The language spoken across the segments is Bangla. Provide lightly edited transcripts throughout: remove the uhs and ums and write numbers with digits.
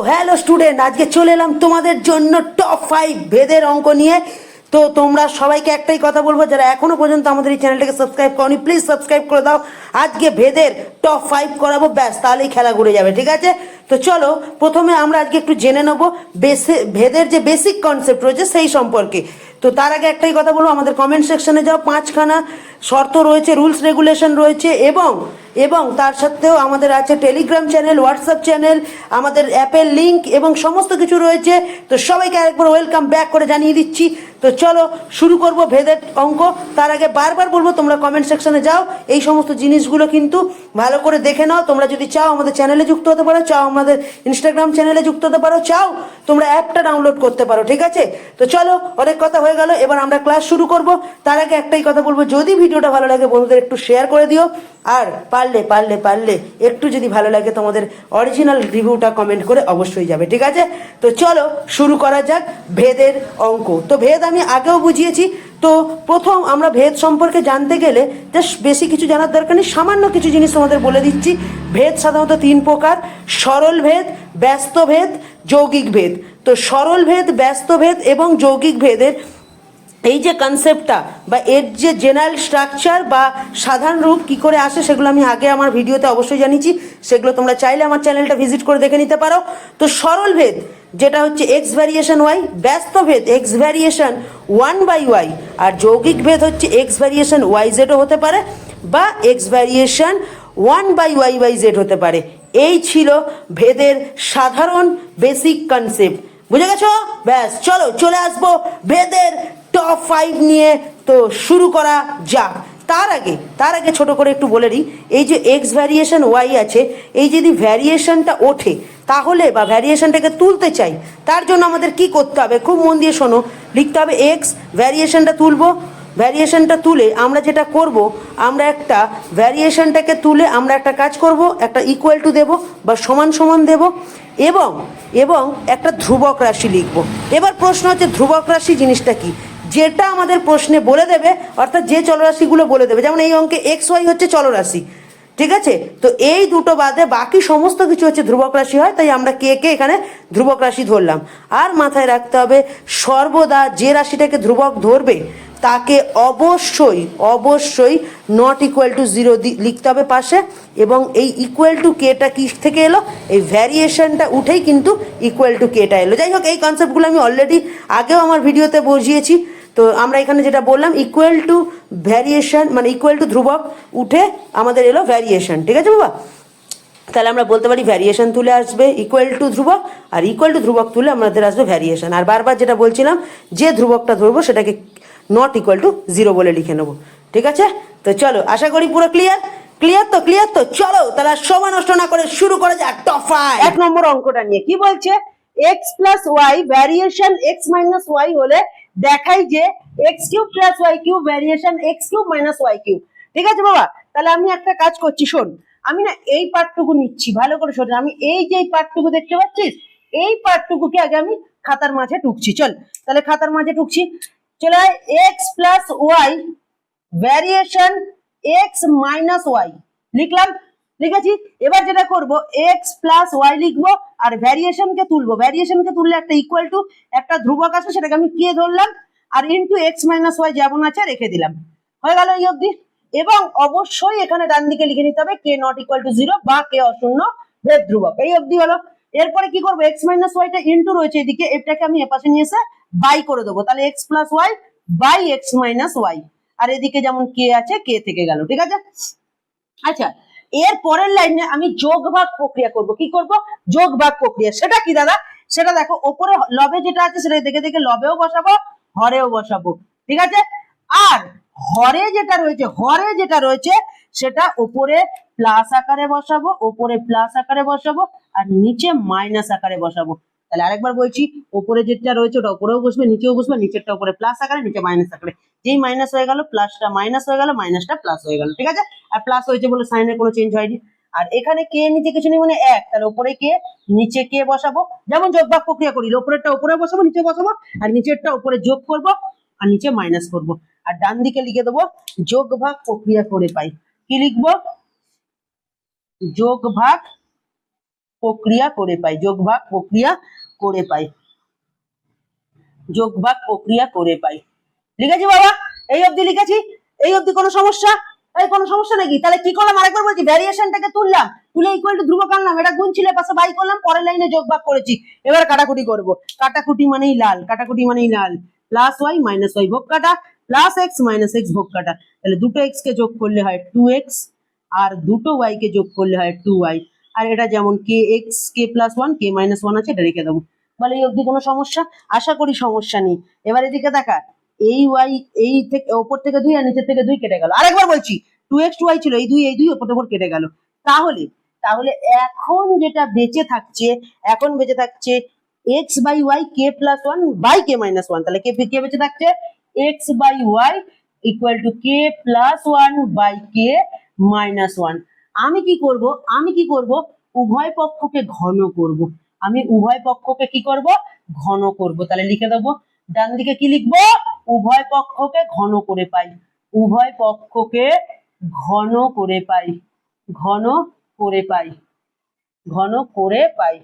হ্যালো স্টুডেন্ট, আজকে চলে এলাম তোমাদের জন্য টপ 5 ভেদের অঙ্ক নিয়ে। তো তোমরা সবাইকে একটাই কথা বলবো, যারা এখনো পর্যন্ত আমাদের এই চ্যানেলটাকে সাবস্ক্রাইব করনি প্লিজ সাবস্ক্রাইব করে দাও। আজকে ভেদের টপ 5 করাবো, ব্যাস তাহলেই খেলা ঘুরে যাবে, ঠিক আছে? তো চলো প্রথমে আমরা আজকে একটু জেনে নেবো ভেদের যে বেসিক কনসেপ্ট রয়েছে সেই সম্পর্কে। তো তার আগে একটাই কথা বলবো, আমাদের কমেন্ট সেকশনে যাও, 5খানা শর্ত রয়েছে, রুলস রেগুলেশন রয়েছে, এবং তার সাথেও আমাদের আছে টেলিগ্রাম চ্যানেল, হোয়াটসঅ্যাপ চ্যানেল, আমাদের অ্যাপের লিঙ্ক এবং সমস্ত কিছু রয়েছে। তো সবাইকে আরেকবার ওয়েলকাম ব্যাক করে জানিয়ে দিচ্ছি। তো চলো শুরু করব ভেদের অঙ্ক। তার আগে বারবার বলবো তোমরা কমেন্ট সেকশনে যাও, এই সমস্ত জিনিসগুলো কিন্তু ভালো করে দেখে নাও। তোমরা যদি চাও আমাদের চ্যানেলে যুক্ত হতে পারো, চাও আমাদের ইনস্টাগ্রাম চ্যানেলে যুক্ত হতে পারো, চাও তোমরা অ্যাপটা ডাউনলোড করতে পারো, ঠিক আছে? তো চলো, অনেক কথা হয়ে গেল, এবার আমরা ক্লাস শুরু করব। তার আগে একটাই কথা বলবো, যদি ভিডিওটা ভালো লাগে বন্ধুদের একটু শেয়ার করে দিও, আর পারলে একটু যদি ভালো লাগে তোমাদের অরিজিনাল রিভিউটা কমেন্ট করে অবশ্যই যাবে, ঠিক আছে? তো চলো শুরু করা যাক ভেদের অঙ্ক। তো ভেদ আমি আগেও বুঝিয়েছি। তো প্রথম আমরা ভেদ সম্পর্কে জানতে গেলে জাস্ট বেশি কিছু জানার দরকার নেই, সামান্য কিছু জিনিস তোমাদের বলে দিচ্ছি। ভেদ সাধারণত 3 প্রকার: সরল ভেদ, ব্যস্ত ভেদ, যৌগিক ভেদ। তো সরল ভেদ, ব্যস্ত ভেদ এবং যৌগিক ভেদের এই যে কনসেপ্টটা বা এর যে জেনারেল স্ট্রাকচার বা সাধারণ রূপ কী করে আসে সেগুলো আমি আগে আমার ভিডিওতে অবশ্যই জানিয়েছি, সেগুলো তোমরা চাইলে আমার চ্যানেলটা ভিজিট করে দেখে নিতে পারো। তো সরল ভেদ যেটা হচ্ছে এক্স ভ্যারিয়েশন ওয়াই, ব্যস্ত ভেদ এক্স ভ্যারিয়েশন 1/y, আর যৌগিক ভেদ হচ্ছে এক্স ভ্যারিয়েশন ওয়াই জেডও হতে পারে বা এক্স ভ্যারিয়েশন 1/y/z হতে পারে। এই ছিল ভেদের সাধারণ বেসিক কনসেপ্ট, বুঝে গেছো? ব্যাস চলো চলে আসবো ভেদের টপ 5 নিয়ে। তো শুরু করা যাক। তার আগে ছোট করে একটু বলে দিই, এই যে এক্স ভ্যারিয়েশন ওয়াই আছে, এই যদি ভ্যারিয়েশনটা ওঠে তাহলে বা ভ্যারিয়েশনটাকে তুলতে চাই, তার জন্য আমাদের কি করতে হবে, খুব মন দিয়ে শোনো। লিখতে হবে এক্স, ভ্যারিয়েশনটা তুলবো, ভ্যারিয়েশনটা তুলে আমরা যেটা করব, আমরা একটা ভ্যারিয়েশনটাকে তুলে আমরা একটা কাজ করব, একটা ইকুয়াল টু দেবো বা সমান সমান দেবো, এবং একটা ধ্রুবক রাশি লিখব। এবার প্রশ্ন হচ্ছে ধ্রুবক রাশি জিনিসটা কি, যেটা আমাদের প্রশ্নে বলে দেবে, অর্থাৎ যে চলরাশিগুলো বলে দেবে। যেমন এই অঙ্কে এক্স ওয়াই হচ্ছে চলরাশি, ঠিক আছে? তো এই দুটো বাদে বাকি সমস্ত কিছু হচ্ছে ধ্রুবক রাশি হয়, তাই আমরা কে এখানে ধ্রুবক রাশি ধরলাম। আর মাথায় রাখতে হবে, সর্বদা যে রাশিটাকে ধ্রুবক ধরবে তাকে অবশ্যই নট ইকুয়াল টু 0 লিখতে হবে পাশে। এবং এই ইকুয়াল টু কেটা কি থেকে এলো, এই ভ্যারিয়েশনটা উঠেই কিন্তু ইকুয়াল টু কেটা এলো। যাই হোক, এই কনসেপ্টগুলো আমি অলরেডি আগেও আমার ভিডিওতে বুঝিয়েছি। তো আমরা এখানে যেটা বললাম ইকুয়াল টু ভ্যারিয়েশন মানে ইকুয়াল টু ধ্রুবক উঠে আমাদের এলো ভ্যারিয়েশন, ঠিক আছে বাবা? তাহলে আমরা বলতে পারি ভ্যারিয়েশন তুলে আসবে ইকুয়াল টু ধ্রুবক, আর ইকুয়াল টু ধ্রুবক তুলে আমাদের আসবে ভ্যারিয়েশন। আর বারবার যেটা বলছিলাম, যে ধ্রুবকটা ধরবো সেটাকে নট ইকুয়াল টু 0 বলে লিখে নেবো, ঠিক আছে? তো চলো, আশা করি পুরো ক্লিয়ার তো চলো তাহলে সময় নষ্ট না করে শুরু করা যাক টপ 5। 1 নম্বর অঙ্কটা নিয়ে কি বলছে, x plus y variation x minus y হলে দেখাই যে x cube plus y cube variation x cube minus y cube. ঠিক আছে বাবা? তাহলে আমি একটা কাজ করছি, শোন, আমি না এই পার্টটুকু নিচ্ছি, ভালো করে শোন। আমি এই যে পার্টটুকু দেখতে পাচ্ছিস, এই পার্টটুকুকে আগে আমি খাতার মাঝে টুকছি। চল তাহলে খাতার মাঝে টুকছি। চলে আয়, x plus y variation x minus y লিখলাম, লিখেছি। এবার যেটা করব, x প্লাস ওয়াই লিখবো আর ভ্যারিয়েশনকে তুলবো। ভ্যারিয়েশনকে তুললে একটা ইকুয়াল টু একটা ধ্রুবক আছে, সেটাকে আমি কে ধরলাম, আর ইনটু x মাইনাস ওয়াই যেমন আছে রেখে দিলাম। হয়ে গেল এই অবধি। এবং অবশ্যই এখানে ডান দিকে লিখে নিতে হবে কে নট ইকুয়াল টু 0 বা কে অশূন্য ভেদ ধ্রুবক। এই অবধি হলো। এরপরে কি করবো, x মাইনাস ওয়াইটা ইনটু রয়েছে এদিকে, এটাকে আমি এপাশে নিয়ে এসে বাই করে দেবো। তাহলে x plus y by x minus y, আর এদিকে যেমন কে আছে কে থেকে গেল, ঠিক আছে? আচ্ছা, এর পরের লাইনে আমি যোগ ভাগ প্রক্রিয়া করব। কি করব? যোগ ভাগ প্রক্রিয়া। সেটা কি দাদা? সেটা দেখো, ওপরে লবে যেটা আছে সেটা দেখে দেখে লবেও বসাবো, হরেও বসাবো, ঠিক আছে? আর হরে যেটা রয়েছে সেটা ওপরে প্লাস আকারে বসাবো, আর নিচে মাইনাস আকারে বসাবো। তাহলে আরেকবার বলছি, ওপরে যেটা রয়েছে ওটা ওপরেও বসবে, নিচেও বসবে, নিচেরটা উপরে প্লাস আকারে, নিচে মাইনাস আকারে। যেই মাইনাস হয়ে গেল প্লাসটা মাইনাস হয়ে গেল, মাইনাসটা প্লাস হয়ে গেল, ঠিক আছে? আর প্লাস হয়েছে বলে সাইনের কোনো চেঞ্জ হয়নি। আর এখানে কে নিচে কিছু নেই মানে 1, তাহলে উপরে কে নিচে কে বসাবো। যেমন যোগ ভাগ প্রক্রিয়া করি, উপরেরটা উপরে বসাবো, নিচে বসাবো, আর নিচেরটা উপরে যোগ করব আর নিচে মাইনাস করব। আর ডান দিকে লিখে দেবো যোগ ভাগ প্রক্রিয়া করে পাই। কি লিখবো? যোগ ভাগ প্রক্রিয়া করে পাই, যোগ ভাগ প্রক্রিয়া করে পাই, যোগ ভাগ প্রক্রিয়া করে পাই। লিখেছি বাবা, এই অবধি লিখেছি, এই অবধি কোনো সমস্যা? এই কোনো সমস্যা নাকি? তাহলে কি করলাম আরেকবার বলছি, ভ্যারিয়েশনটাকে তুললাম, তুলে ইকুয়াল টু ধ্রুবক আনলাম, এটা গুণ ছিল পাশে বাই করলাম, পরের লাইনে যোগ ভাগ করেছি। এবার কাটাকুটি করব, কাটাকুটি মানেই লাল, কাটাকুটি মানেই লাল, প্লাস ওয়াই মাইনাস ওয়াই ভোগ কাটা, প্লাস এক্স মাইনাস এক্স ভোগ কাটা। তাহলে দুটো এক্স কে যোগ করলে হয় 2x, আর দুটো ওয়াই কে যোগ করলে হয় 2y। আর এটা যেমন কে এক্স কে plus one k minus one আছে, এটা রেখে দেবো। বলে এই অবধি কোনো সমস্যা? আশা করি সমস্যা নেই। এবার এদিকে দেখা, এই ওয়াই এই থেকে ওপর থেকে 2 আর নিচের থেকে 2 কেটে গেল। আরেকবার বলছি, 2x 2y ছিল, এই 2 ওপর থেকে কেটে গেল। তাহলে তাহলে এখন যেটা বেঁচে থাকছে, এখন বেঁচে থাকছে x by y k plus one by k minus one. তাহলে কে কে বেঁচে থাকছে x by y equal to k plus one by k minus one. আমি কি করব, আমি কি করব, উভয় পক্ষকে ঘন করব। আমি উভয় পক্ষকে কি করব, ঘন করব। তাহলে লিখে দেবো, ডান দিকে কি লিখবো, উভয় পক্ষকে ঘন করে পাই, উভয় পক্ষকে ঘন করে পাই, ঘন করে পাই, ঘন করে পাই,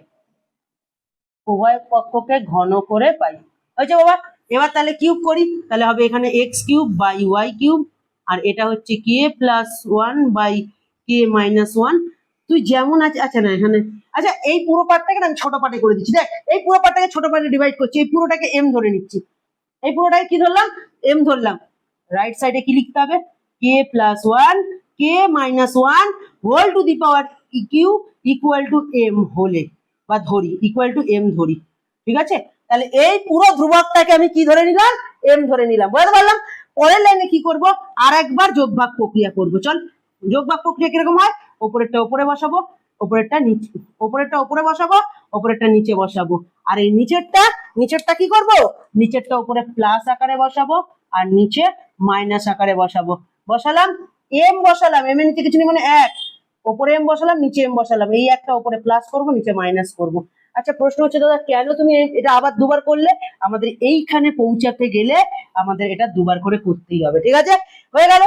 উভয় পক্ষকে ঘন করে পাই। হয়েছে বাবা? এবার তাহলে কিউব করি, তাহলে হবে এখানে x cube by y cube, আর এটা হচ্ছে k plus one by k minus one. তুই যেমন আছে, আচ্ছা না এখানে, আচ্ছা এই পুরো পার্টটাকে আমি ছোট পার্টে করে দিচ্ছি। দেখ, এই পুরো পার্টটাকে ছোট পার্টে ডিভাইড করছি, এই পুরোটাকে এম ধরে নিচ্ছি, এই পুরোটাকে কি ধরলাম, এম ধরলাম। রাইট সাইডে কি লিখতে হবে, k plus one k minus one whole to the power q equal to m হলে, বা ধরি ইকুয়াল টু এম ধরি। ঠিক আছে? তাহলে এই পুরো ধ্রুবকটাকে আমি কি ধরে নিলাম, এম ধরে নিলাম। বুঝতে পারলাম? পরের লাইনে কি করব, আর একবার যোগ ভাগ প্রক্রিয়া করব। চল, যোগ ভাগ প্রক্রিয়া কিরকম হয়, ওপরেরটা উপরে বসাবো, ওপরেরটা নিচে, ওপরেরটা উপরে বসাবো, ওপরেরটা নিচে বসাবো, আর এই নিচেরটা, নিচেরটা কি করব, নিচেরটা উপরে প্লাস আকারে বসাবো, আর নিচে মাইনাস আকারে বসাবো। বসালাম, এম বসালাম, এম এর নিচে কিছু নেই মানে এক, ওপরে এম বসালাম, নিচে এম বসালাম, এই একটা উপরে প্লাস করব, নিচে মাইনাস করব। আচ্ছা প্রশ্ন হচ্ছে দাদা কেন তুমি এটা আবার দুবার করলে? আমাদের এইখানে পৌঁছাতে গেলে আমাদের এটা দুবার করে করতেই হবে। ঠিক আছে? হয়ে গেল।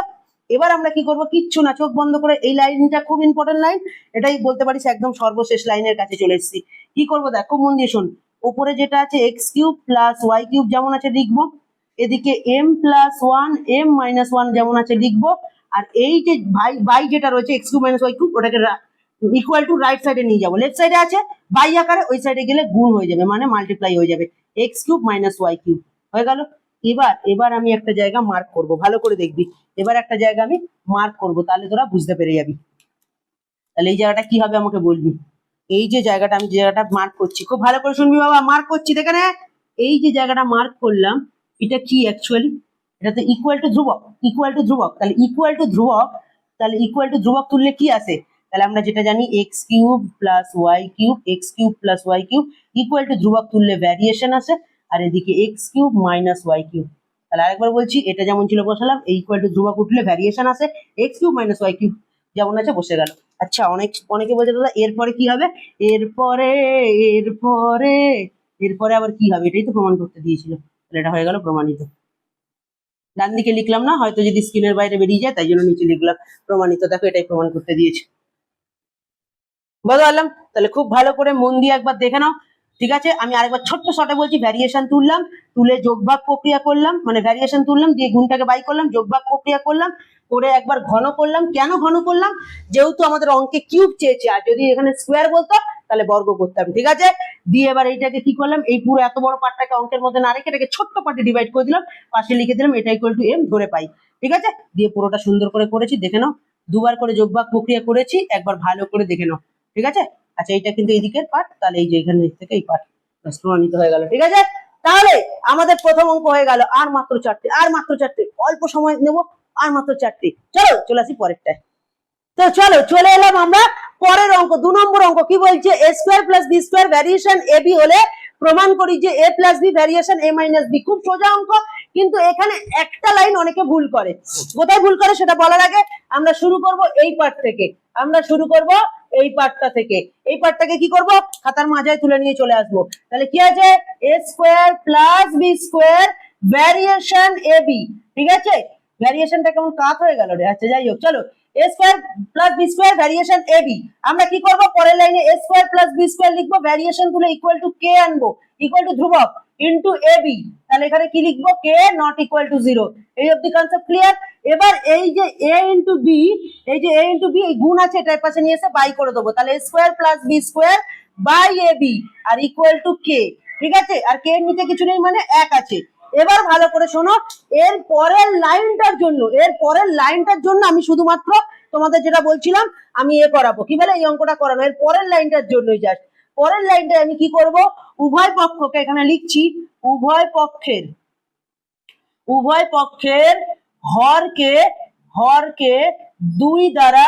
এবার আমরা কি করব, কিচ্ছু না, চোখ বন্ধ করে, এই লাইনটা খুব ইম্পর্টেন্ট লাইন, এটাই বলতে পারিস একদম সর্বশেষ লাইনের কাছে চলে এসেছি। কি করবো দেখ, খুব মন দিয়ে শোন। উপরে যেটা আছে x cube plus y cube যেমন আছে লিখবো, এদিকে m plus one M minus one যেমন আছে লিখবো, আর এই যে বাই যেটা রয়েছে x cube minus y cube, ওটাকে ইকুয়াল টু রাইট সাইডে নিয়ে যাবো। লেফট সাইডে আছে বাই আকারে, ওই সাইডে গেলে গুণ হয়ে যাবে, মানে মাল্টিপ্লাই হয়ে যাবে, x cube minus y cube হয়ে গেল। এবার এবার আমি একটা জায়গা মার্ক করব, ভালো করে দেখবি। এবার একটা জায়গা আমি মার্ক করব, তাহলে তোরা বুঝতে পেরে যাবি। তাহলে এই জায়গাটা কি হবে আমাকে বলবি। এই যে জায়গাটা, আমি যে জায়গাটা মার্ক করছি, খুব ভালো করে শুনবি বাবা, মার্ক করছি এখানে, এই যে জায়গাটা মার্ক করলাম, এটা কি অ্যাকচুয়ালি, এটা তো ইকুয়াল টু ধ্রুবক, ইকুয়াল টু ধ্রুবক। তাহলে ইকুয়াল টু ধ্রুবক, তাহলে ইকুয়াল টু ধ্রুবক তুললে কি আসে, তাহলে আমরা যেটা জানি x cube plus y cube, x cube plus y cube equal to ধ্রুবক তুললে ভ্যারিয়েশন আসে, আর এদিকে x cube minus y cube. তাহলে আরেকবার বলছি, এটা যেমন ছিল বসালাম, এই ইকুয়াল টু ধ্রুবক উঠলে ভ্যারিয়েশন আসে, x cube minus y cube যেমন আছে বসে গেল। আচ্ছা অনেকে বলছে দাদা এরপরে কি হবে, এরপরে এরপরে এরপরে আবার কি হবে, এটাই তো প্রমাণ করতে দিয়েছিল। তাহলে এটা হয়ে গেল প্রমাণিত। ডান দিকে লিখলাম না, হয়তো যদি স্ক্রিনের বাইরে বেরিয়ে যায় তাই জন্য নিচে লিখলাম প্রমাণিত। দেখো এটাই প্রমাণ করতে দিয়েছে। বুঝতে পারলাম? তাহলে খুব ভালো করে মন দিয়ে একবার দেখে নাও। ঠিক আছে? আমি আরেকবার ছোট্ট শর্টে বলছি, ভ্যারিয়েশন তুললাম, তুলে যোগভাগ প্রক্রিয়া করলাম, মানে ভ্যারিয়েশন তুললাম দিয়ে গুণটাকে বাই করলাম, যোগভাগ প্রক্রিয়া করলাম, করে একবার ঘন করলাম। কেন ঘন করলাম, যেহেতু আমাদের অঙ্কে কিউব চেয়েছে, আর যদি এখানে স্কোয়ার বলতো তাহলে বর্গ করতাম। ঠিক আছে? দিয়ে এবার এইটাকে কি করলাম, এই পুরো এত বড় পার্টটাকে অঙ্কের মধ্যে না রেখে এটাকে ছোট্ট পার্টে ডিভাইড করে দিলাম, পাশে লিখে দিলাম এটা ইকুয়াল টু এম ধরে পাই। ঠিক আছে? দিয়ে পুরোটা সুন্দর করে করেছি, দেখে নাও। দুবার করে যোগভাগ প্রক্রিয়া করেছি, একবার ভালো করে দেখে নাও। ঠিক আছে? আচ্ছা এইটা কিন্তু এইদিকের পার্ট, তাহলে এই যে এখানে থেকে এই পার্ট প্রমাণিত হয়ে গেল। ঠিক আছে? তাহলে আমাদের প্রথম অঙ্ক হয়ে গেল, আর মাত্র চারটে, আর মাত্র চারটে, অল্প সময় নেব, আর মাত্র চারটে। চলো চলে আসি পরেরটায়। তো চলো চলে এলাম আমরা পরের অঙ্ক, 2 নম্বর অঙ্ক। কি বলছে, a square plus b square variation A b হলে প্রমাণ করি যে a plus b variation a minus b. খুব সোজা অঙ্ক, কিন্তু এখানে একটা লাইন অনেকে ভুল করে। কোথায় ভুল করে সেটা বলার আগে আমরা শুরু করব এই পার্ট থেকে, আমরা শুরু করব এই পার্টটা থেকে। এই পার্টটাকে কি করব, খাতার মাঝায় তুলে নিয়ে চলে আসবো। তাহলে কি আছে, a square plus b square variation A b. ঠিক আছে? ভ্যারিয়েশনটা কেমন কাট হয়ে গেল রে। আচ্ছা যাই হোক, চলো a square plus b square variation A b. আমরা কি করব, পরের লাইনে a square plus b square লিখবো, ভ্যারিয়েশন তুলে ইকুয়াল টু কে আনবো, ইকুয়াল টু ধ্রুবক ইনটু এ বি। তাহলে এখানে কি লিখবো, কে নট ইকুয়াল টু 0। এই অবধি কনসেপ্ট ক্লিয়ার। এবার এই যে এ ইনটু বি, এই যে এ ইনটু বি, এই গুণ আছে এটার পাশে নিয়ে এসে বাই করে দেবো। তাহলে a square plus b square by a b আর ইকুয়াল টু কে। ঠিক আছে, আর কে এর নিচে কিছু নেই মানে 1 আছে। এবার ভালো করে শোনো, এর পরের লাইনটার জন্য আমি শুধুমাত্র তোমাদের যেটা বলছিলাম আমি করাবো, কি বলে, এই অঙ্কটা করানো। এর পরের লাইনটার জন্যই জাস্ট, পরের লাইনটায় আমি কি করব, উভয় পক্ষকে এখানে লিখছি, উভয় পক্ষের হরকে 2 দ্বারা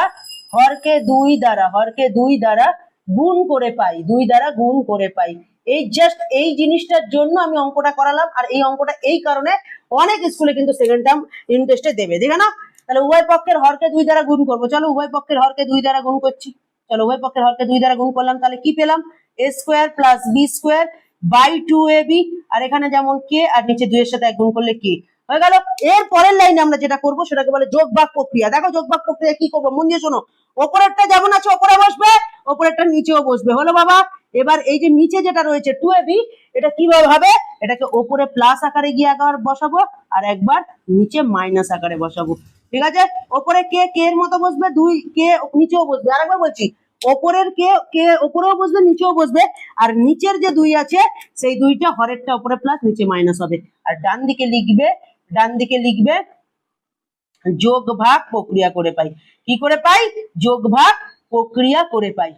গুণ করে পাই। এই জাস্ট এই জিনিসটার জন্য আমি অঙ্কটা করালাম। আর এই অঙ্কটা এই কারণে অনেক স্কুলে কিন্তু সেকেন্ড টার্ম ইউনিট টেস্টে দেবে, দেখে না। তাহলে উভয় পক্ষের হরকে 2 দ্বারা গুণ করবো। চলো উভয় পক্ষের হরকে 2 দ্বারা গুণ করছি। চলো উভয় পক্ষের হরকে 2 দ্বারা গুণ করলাম। তাহলে কি পেলাম, a square plus b square by 2ab। আর এখানে যেমন কে আর নিচে 2 এর সাথে 1 গুণ করলে কি হয়ে গেল। এর পরের লাইনে আমরা যেটা করবো সেটাকে বলে যোগ ভাগ প্রক্রিয়া। দেখো যোগ ভাগ প্রক্রিয়া কি করবো, মন দিয়ে শোনো। ওপরেরটা যেমন আছে ওপরে বসবে, ওপরেরটা নিচেও বসবে, হলো বাবা। এবার এই যে নিচে যেটা রয়েছে 2ab, এটা কিভাবে হবে, এটাকে ওপরে প্লাস আকারে গিয়ে একবার বসাবো আর একবার নিচে মাইনাস আকারে বসাবো। ঠিক আছে, ওপরে কে এর মতো বসবে, 2 কে নিচেও বসবে। আরেকবার বলছি, ওপরের কে ওপরেও বসবে নিচেও বসবে। আর নিচের যে 2 আছে সেই 2টা হরেরটা ওপরে প্লাস নিচে মাইনাস হবে। আর ডান দিকে লিখবে যোগ ভাগ প্রক্রিয়া করে পাই। কি করে পাই, যোগ ভাগ প্রক্রিয়া করে পাই।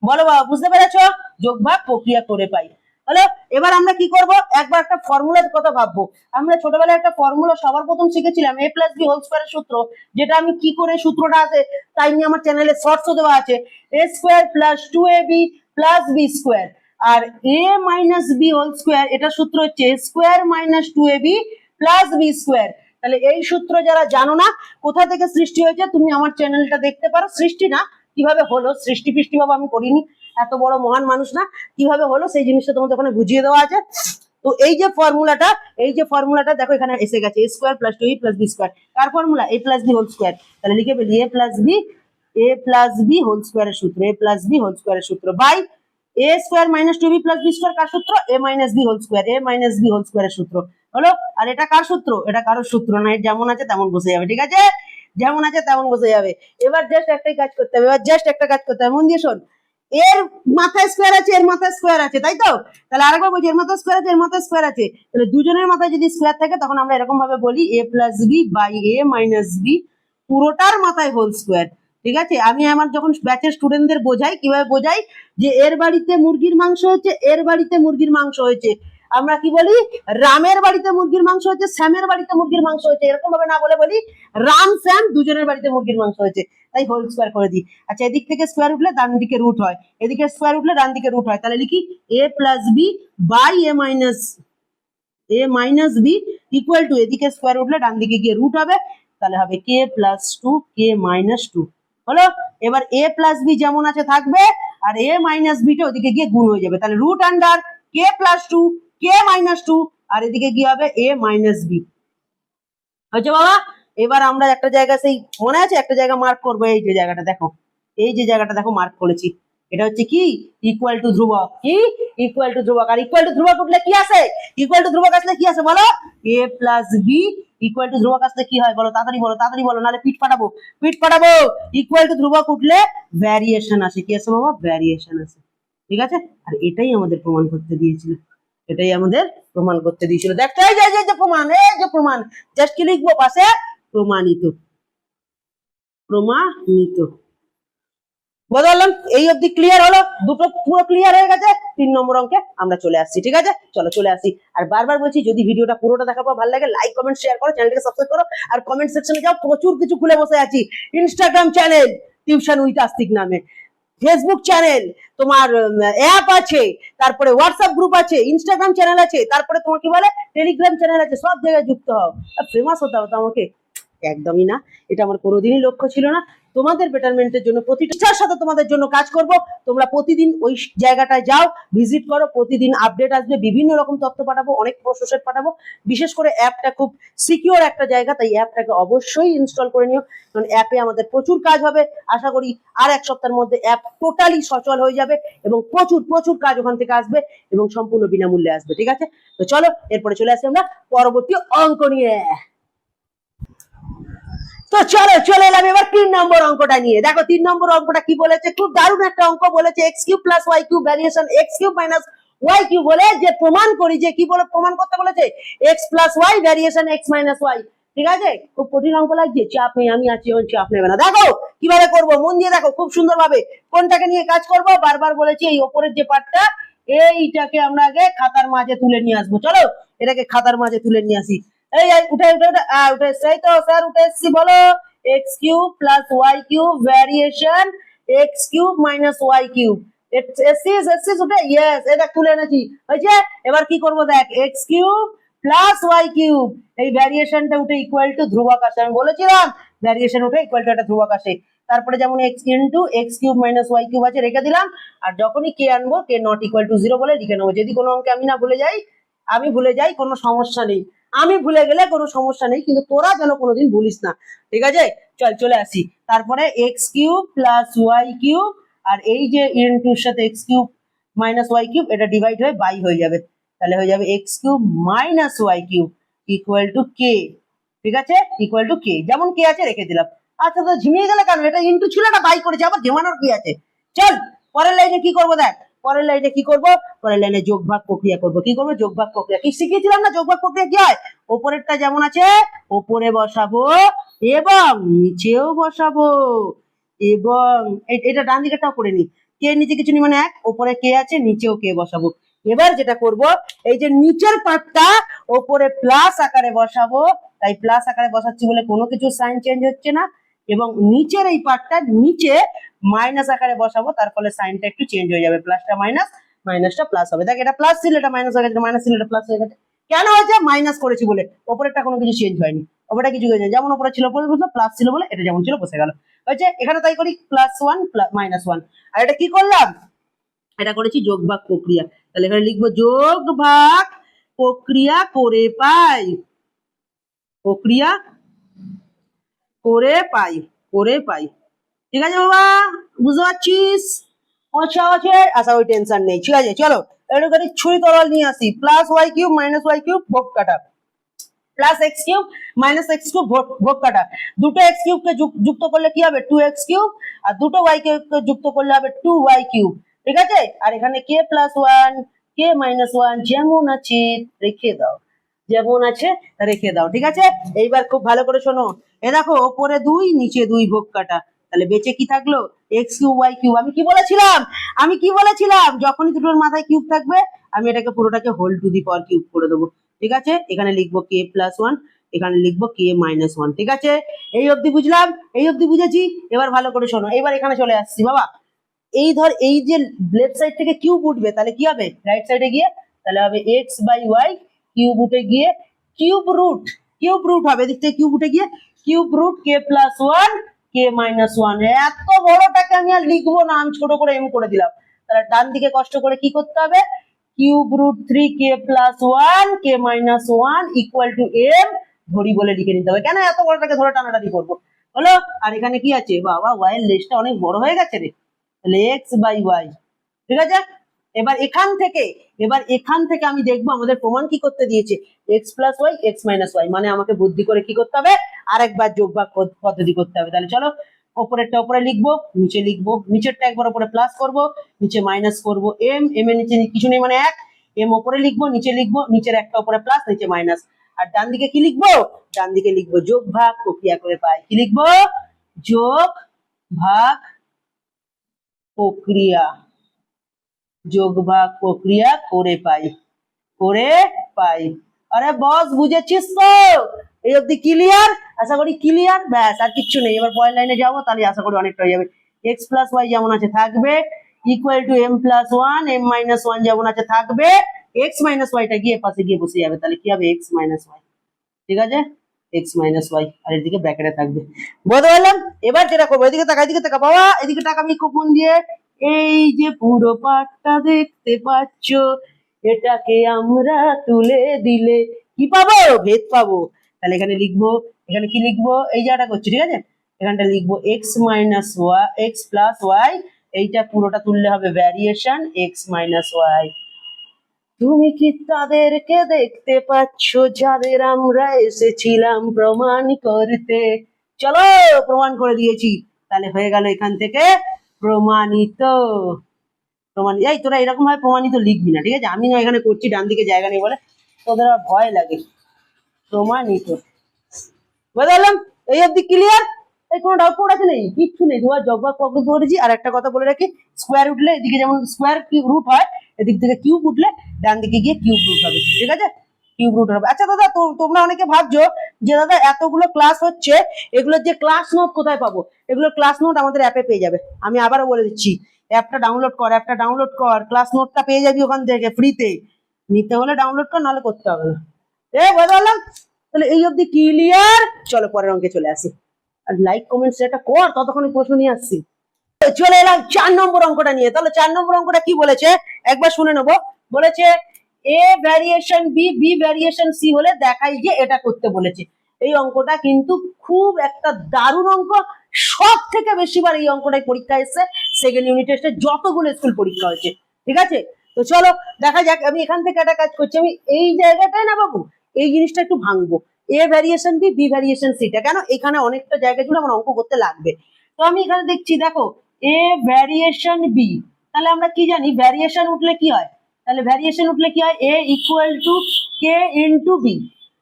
বলো বাবা, বুঝতে পেরেছো, যোগ ভাগ প্রক্রিয়া করে পাই। হলো, এবার আমরা কি করব, একবার একটা ফর্মুলার কথা ভাববো। আমরা ছোটবেলায় একটা ফর্মুলা সবার প্রথম শিখেছিলাম, a প্লাস বি হোল স্কয়ারের সূত্র, যেটা আমি কি করে সূত্রটা আছে তাই নিয়ে আমার চ্যানেলে শর্টসও দেওয়া আছে। a square plus 2ab plus b square আর a minus b whole square, এটা সূত্র হচ্ছে a square minus 2ab plus b square. তাহলে এই সূত্র যারা জানো না কোথা থেকে সৃষ্টি হয়েছে, তুমি আমার চ্যানেলটা দেখতে পারো। সৃষ্টি না, কিভাবে হলো, সৃষ্টি ভাবে আমি করিনি, এত বড় মহান মানুষ না, কিভাবে হলো সেই জিনিসটা তোমাদের ওখানে বুঝিয়ে দেওয়া আছে। তো এই যে ফর্মুলাটা দেখো এখানে এসে গেছে, a square plus 2ab plus b square. কার formula, a plus b whole square. তাহলে লিখে ফেলি a প্লাস বি হোল স্কয়ারের সূত্র by a square minus 2b plus b square. কার সূত্র, a মাইনাস বি হোল স্কয়ারের সূত্র হলো। আর এটা কার সূত্র, এটা কারোর সূত্র না, যেমন আছে তেমন বসে যাবে। ঠিক আছে, যেমন আছে তেমন বসে যাবে। এবার জাস্ট একটা কাজ করতে হবে, মন দিয়ে শোন। এর মাথায় স্কোয়ার আছে, এর মাথায় স্কোয়ার আছে, তাই তো। তাহলে আরেকবার বলছি, এর মাথায় স্কোয়ার আছে, এর মাথায় স্কোয়ার আছে। তাহলে দুজনের মাথায় যদি স্কোয়ার থাকে তখন আমরা এরকম ভাবে বলি a plus b by a minus b, পুরোটার মাথায় হোল স্কোয়ার। ঠিক আছে, আমি আমার যখন ব্যাচের স্টুডেন্টদের বোঝাই, কিভাবে বোঝাই, যে এর বাড়িতে মুরগির মাংস হয়েছে, এর বাড়িতে মুরগির মাংস হয়েছে, আমরা কি বলি, রামের বাড়িতে মুরগির মাংস হয়েছে, শ্যামের বাড়িতে মুরগির মাংস হয়েছে, এরকম ভাবে না বলে বলি রাম শ্যাম দুজনের বাড়িতে মুরগির মাংস হয়েছে, তাই হোল স্কোয়ার করে দিই। আচ্ছা, এদিক থেকে স্কোয়ার উঠলে ডান দিকে রুট হয়, এদিকে স্কোয়ার উঠলে ডান দিকে রুট হয়। তাহলে লিখি a plus b by a minus b equal to, এদিকে স্কোয়ার উঠলে ডান দিকে গিয়ে রুট হবে, তাহলে হবে k প্লাস 2 k মাইনাস 2। হলো, এবার a প্লাস বি যেমন আছে থাকবে আর a মাইনাস বিটা ওদিকে গিয়ে গুণ হয়ে যাবে। তাহলে root under k plus 2 k minus 2 আর এদিকে কি হবে a মাইনাস বি। হয়েছে বাবা। এবার আমরা একটা জায়গা, সেই মনে আছে একটা জায়গা মার্ক করবো, এই যে জায়গাটা দেখো, মার্ক করেছি, এটা হচ্ছে কি, ইকুয়াল টু ধ্রুবক। কি, ইকুয়াল টু ধ্রুবক। আর ইকুয়াল টু ধ্রুবক উঠলে কি আসে, আসলে কি আসে বলো, a plus b equal to ধ্রুবক আসলে কি হয় বলো, তাড়াতাড়ি বলো, নাহলে পিঠ ফাটাবো। ইকুয়াল টু ধ্রুবক উঠলে ভ্যারিয়েশন আসে। কি আসে বাবা, ভ্যারিয়েশন আসে। ঠিক আছে, আর এটাই আমাদের প্রমাণ করতে দিয়েছিল, দেখো এই যে প্রমাণ, জাস্ট কি লিখবো পাশে, প্রমাণিত। বদলাম, এই অবধি ক্লিয়ার হলো, দুটো পুরো ক্লিয়ার হয়ে গেছে। 3 নম্বর অঙ্কে আমরা চলে আসছি। ঠিক আছে, চলো চলে আসি। আর বারবার বলছি, যদি ভিডিওটা পুরোটা দেখার পর ভালো লাগে, লাইক কমেন্ট শেয়ার করো, চ্যানেলটাকে সাবস্ক্রাইব করো, আর কমেন্ট সেকশনে যাও, প্রচুর কিছু খুলে বসে আছি। ইনস্টাগ্রাম চ্যানেল টিউশন উইথ আস্তিক নামে, ফেসবুক চ্যানেল, তোমার অ্যাপ আছে, তারপরে হোয়াটসঅ্যাপ গ্রুপ আছে, ইনস্টাগ্রাম চ্যানেল আছে, তারপরে তোমার কি বলে টেলিগ্রাম চ্যানেল আছে, সব জায়গায় যুক্ত হও। ফেমাস হতে হবে আমাকে, একদমই না, এটা আমার কোনোদিনই লক্ষ্য ছিল না। তোমাদের বেটারমেন্টের জন্য প্রতিটা ইচ্ছার সাথে তোমাদের জন্য কাজ করব। তোমরা প্রতিদিন ওই জায়গাটায় যাও, ভিজিট করো, প্রতিদিন আপডেট আসবে, বিভিন্ন রকম তথ্য পাঠাবো, অনেক প্রসেসর পাঠাবো। বিশেষ করে অ্যাপটা খুব সিকিউর একটা জায়গা, তাই অ্যাপটাকে অবশ্যই ইনস্টল করে নিও, কারণ অ্যাপে আমাদের প্রচুর কাজ হবে। আশা করি আর এক সপ্তাহের মধ্যে অ্যাপ টোটালি সচল হয়ে যাবে এবং প্রচুর প্রচুর কাজ ওখান থেকে আসবে এবং সম্পূর্ণ বিনামূল্যে আসবে। ঠিক আছে, তো চলো এরপরে চলে আসি আমরা পরবর্তী অঙ্ক নিয়ে। তো চলো চলে এলাম এবার 3 নম্বর অঙ্কটা নিয়ে। দেখো 3 নম্বর অঙ্কটা কি বলেছে, খুব দারুণ একটা অঙ্ক বলেছে। X cube plus y cube variation x cube minus y cube বলে যে প্রমাণ করি, যে কি বলে প্রমাণ করতে বলেছে, x plus y variation x minus y. ঠিক আছে, খুব কঠিন অঙ্ক লাগছে, চাপ নেই, আমি আছি, চাপ নেবে না। দেখো কিভাবে করব, মন দিয়ে দেখো, খুব সুন্দর ভাবে। কোনটাকে নিয়ে কাজ করব, বারবার বলেছি এই ওপরের যে পার্টটা, এইটাকে আমরা আগে খাতার মাঝে তুলে নিয়ে আসবো। চলো এটাকে খাতার মাঝে তুলে নিয়ে আসি। এই উঠে উঠে উঠে উঠে, সেই তো স্যার উঠে এসছি, বলো x cube plus y cube variation x cube minus y cube. এসছিস উঠে, ইয়েস, এটা তুলে এনেছি, হয়েছে। এবার কি করবো দেখ, x cube plus y cube, এই ভ্যারিয়েশনটা উঠে ইকুয়াল টু ধ্রুবক আসে। আমি বলেছিলাম ভ্যারিয়েশন উঠে ইকুয়াল টু একটা ধ্রুবক আসে। তারপরে যেমন x into x cube minus y cube আছে, রেখে দিলাম। আর যখনই কে আনবো, কে নট ইকুয়াল টু 0 বলে লিখে নেবো। যদি কোনো অঙ্কে আমি না ভুলে যাই, আমি ভুলে যাই, কোনো সমস্যা নেই, আমি ভুলে গেলে কোনো সমস্যা নেই, কিন্তু তোরা যেন কোনোদিন ভুলিস না। ঠিক আছে, চলে আসি। তারপরে x cube plus y cube, আর এই যে ইনটুর সাথে x cube minus y cube, এটা ডিভাইড হয়ে বাই হয়ে যাবে, তাহলে হয়ে যাবে x cube minus y cube equal to k. ঠিক আছে, ইকুয়াল টু কে, যেমন কে আছে রেখে দিলাম। আচ্ছা, তো ঝিমিয়ে গেলে কেন, এটা ইনটু ছিল না, বাই করেছে, আবার ঝিমানোর কি আছে। চল পরের লাইনে কি করবো দেখ, পরের লাইনে কি করব, পরের লাইনে যোগ ভাগ প্রক্রিয়া করব। কি করবো, যোগ ভাগ প্রক্রিয়া। কি শিখিয়েছিলাম না, যোগ ভাগ প্রক্রিয়া কি হয়, ওপরেরটা যেমন আছে ওপরে বসাবো এবং নিচেও বসাবো, এবং এটা ডান দিকেরটাও করে নি, কে নিচে কিছু নি, মানে এক, ওপরে কে আছে, নিচেও কে বসাবো। এবার যেটা করব, এই যে নিচের পার্টটা ওপরে প্লাস আকারে বসাবো, তাই প্লাস আকারে বসাচ্ছি বলে কোনো কিছু সাইন চেঞ্জ হচ্ছে না, এবং নিচের এই পার্টটা নিচে মাইনাস আকারে বসাবো, তার ফলে সাইনটা একটু চেঞ্জ হয়ে যাবে, প্লাসটা মাইনাস, মাইনাসটা প্লাস হবে। দেখ এটা প্লাস ছিল, এটা মাইনাস হয়ে গেছে, মাইনাস ছিল, এটা প্লাস হয়ে গেছে। কেন হয়েছে, মাইনাস করেছি বলে, ওপরেরটা কোনো কিছু চেঞ্জ হয়নি, ওপরটা কিছু হয়েছে, যেমন ওপরে ছিল প্লাস ছিল বলে এটা যেমন ছিল বসে গেল, হয়েছে। এখানে তাই করি, +1 -1। আর এটা কি করলাম, এটা করেছি যোগ ভাগ প্রক্রিয়া, তাহলে এখানে লিখবো যোগ ভাগ প্রক্রিয়া করে পাই, প্রক্রিয়া করে পাই, করে পাই। ঠিক আছে বাবা, বুঝতে পারছিস, আচ্ছা আছে, আচ্ছা ওই টেনশন নেই। ঠিক আছে, চলো এটাকে ছুরি তরল নিয়ে আসি। Plus y cube minus y cube ভোগ কাটা, plus x cube minus x cube ভোগ কাটা। দুটো এক্স কিউব কে যুক্ত করলে কি হবে, 2x কিউব, আর দুটো ওয়াই কিউব কে যুক্ত করলে হবে 2y কিউব। ঠিক আছে, আর এখানে কে plus one k minus one যেমন আছে রেখে দাও, যেমন আছে রেখে দাও। ঠিক আছে, এইবার খুব ভালো করে শোনো, এ দেখো ওপরে 2 নিচে 2 ভোগ কাটা, তাহলে বেঁচে কি থাকলো, এক্স কিউব ওয়াই কিউব। আমি কি বলেছিলাম, আমি কি বলেছিলাম, যখনই দুটোর মাথায় কিউব থাকবে আমি এটাকে পুরোটাকে whole to the power cube করে দেবো। ঠিক আছে, এখানে লিখবো কে প্লাস ওয়ান, এখানে লিখবো কে মাইনাস ওয়ান। ঠিক আছে, এই অবধি বুঝলাম, এই অবধি বুঝেছি। এবার ভালো করে শোনো, এবার এখানে চলে আসছি বাবা। এই ধর, এই যে লেফট সাইড থেকে কিউব উঠবে, তাহলে কি হবে, রাইট সাইডে গিয়ে তাহলে হবে এক্স বাই ওয়াই, কিউব উঠে গিয়ে কিউব রুট, কিউব রুট হবে, এদিক থেকে কিউব উঠে গিয়ে কিউব রুট কে plus one k minus one. এত বড়টাকে আমি আর লিখবো না, আমি ছোট করে এম করে দিলাম। তাহলে ডান দিকে কষ্ট করে কি করতে হবে, cube root 3 k plus one k minus one equal to m ধরি বলে লিখে নিতে হবে। কেন এত বড়টাকে ধরে টানাটানি করবো, হলো। আর এখানে কি আছে বাবা, ওয়াই এর লেজটা অনেক বড় হয়ে গেছে রে, তাহলে এক্স বাই ওয়াই। ঠিক আছে, এবার এখান থেকে আমি দেখবো আমাদের প্রমাণ কি করতে দিয়েছে, x plus y x minus y, মানে আমাকে বুদ্ধি করে কি করতে হবে, আরেকবার যোগ ভাগ পদ্ধতি করতে হবে। তাহলে চলো ওপরেরটা উপরে লিখবো, নিচে লিখবো, নিচেরটা একবার উপরে প্লাস করবো, নিচে মাইনাস করবো, এম এম এর নিচে কিছু নেই মানে এক, এম উপরে লিখবো, নিচে লিখবো, নিচের একটা উপরে প্লাস, নিচে মাইনাস। আর ডান দিকে কি লিখবো, ডান দিকে লিখবো যোগ ভাগ প্রক্রিয়া করে পাই। কি লিখবো, যোগ ভাগ প্রক্রিয়া, যোগ ভাগ প্রক্রিয়া করে পাই, করে পাই। আরে বস বুঝেছিস তো, এই অব্দি ক্লিয়ার, আশা করি ক্লিয়ার, ব্যাস আর কিচ্ছু নেই। এবার পরের লাইনে যাবো, তাহলে আশা করি অনেকটা হয়ে যাবে। এক্স প্লাস ওয়াই যেমন আছে থাকবে, equal to M plus one M minus one যেমন আছে থাকবে, এক্স মাইনাস ওয়াইটা গিয়ে পাশে গিয়ে বসে যাবে, তাহলে কি হবে এক্স মাইনাস ওয়াই। ঠিক আছে, এক্স মাইনাস ওয়াই, আর এদিকে ব্র্যাকেটে থাকবে। বুঝতে পারলাম? এবার যেটা করবো, এদিকে তাকা বাবা, এদিকে তাকা, আমি খুব মন দিয়ে। এই যে পুরো পাটটা দেখতে পাচ্ছ, এটাকে আমরা তুলে দিলে কি পাবো? ভেদ পাবো। তাহলে এখানে লিখবো, এখানে কি লিখবো, এই জায়গাটা করছি, ঠিক আছে, এখানটা লিখবো X minus Y, X plus Y, এইটা পুরোটা তুললে হবে ভ্যারিয়েশন এক্স মাইনাস ওয়াই। তুমি কি তাদেরকে দেখতে পাচ্ছ যাদের আমরা এসেছিলাম প্রমাণ করতে? চলো প্রমাণ করে দিয়েছি, তাহলে হয়ে গেল এখান থেকে প্রমাণিত। এই তোরা এরকম ভাবে প্রমাণিত লিখবি না, ঠিক আছে? আমি না এখানে করছি, ডান দিকে জায়গা নেই বলে তোদের ভয় লাগে। প্রমাণিত, বুঝলাম? এই অব্দি ক্লিয়ার? এই কোনো ডাউট আছে? নেই, কিচ্ছু নেই। তোমার জগবাগ পকড় করেছি। আর একটা কথা বলে রাখি, স্কোয়ার উঠলে এদিকে যেমন স্কোয়ার রুট হয়, এদিক থেকে কিউব উঠলে ডান দিকে গিয়ে কিউব রুট হবে, ঠিক আছে? কিউব রুট হবে। আচ্ছা দাদা, তোমরা অনেকে ভাবছো যে দাদা এতগুলো ক্লাস হচ্ছে, এগুলোর যে ক্লাস নোট কোথায় পাবো? এগুলোর ক্লাস নোট আমাদের অ্যাপে পেয়ে যাবে। আমি আবারও বলে দিচ্ছি, অ্যাপটা ডাউনলোড কর, ক্লাস নোটটা পেয়ে যাবি ওখান থেকে ফ্রিতে। নিতে হলে ডাউনলোড কর, নাহলে করতে হবে না। বুঝলাম? তাহলে এই অব্দি ক্লিয়ার। চলো পরের অঙ্কে চলে আসি। আর লাইক কমেন্ট সেটা কর, ততক্ষণে প্রশ্ন নিয়ে আসছি। চলে এলাম 4 নম্বর অঙ্কটা নিয়ে। তাহলে 4 নম্বর অঙ্কটা কি বলেছে একবার শুনে নেবো। বলেছে a variation b, b variation c হলে দেখাই যে এটা করতে বলেছে। এই অঙ্কটা কিন্তু খুব একটা দারুণ অঙ্ক। সব থেকে বেশিবার এই অঙ্কটাই পরীক্ষা এসছে সেকেন্ড ইউনিট টেস্টে, যতগুলো স্কুল পরীক্ষা হয়েছে, ঠিক আছে? তো চলো দেখা যাক। আমি এখান থেকে একটা কাজ করছি, আমি এই জায়গাটায় না বাবু, এই জিনিসটা একটু ভাঙবো। এ ভ্যারিয়েশন বি, বি ভ্যারিয়েশন সিটা, কেন এখানে অনেকটা জায়গা জুড়ে আমার অঙ্ক করতে লাগবে। তো আমি এখানে দেখছি, দেখো এ ভ্যারিয়েশন বি, তাহলে আমরা কি জানি ভ্যারিয়েশন উঠলে কি হয়? তাহলে ভ্যারিয়েশন উঠলে কি হয়? A equal to K into b.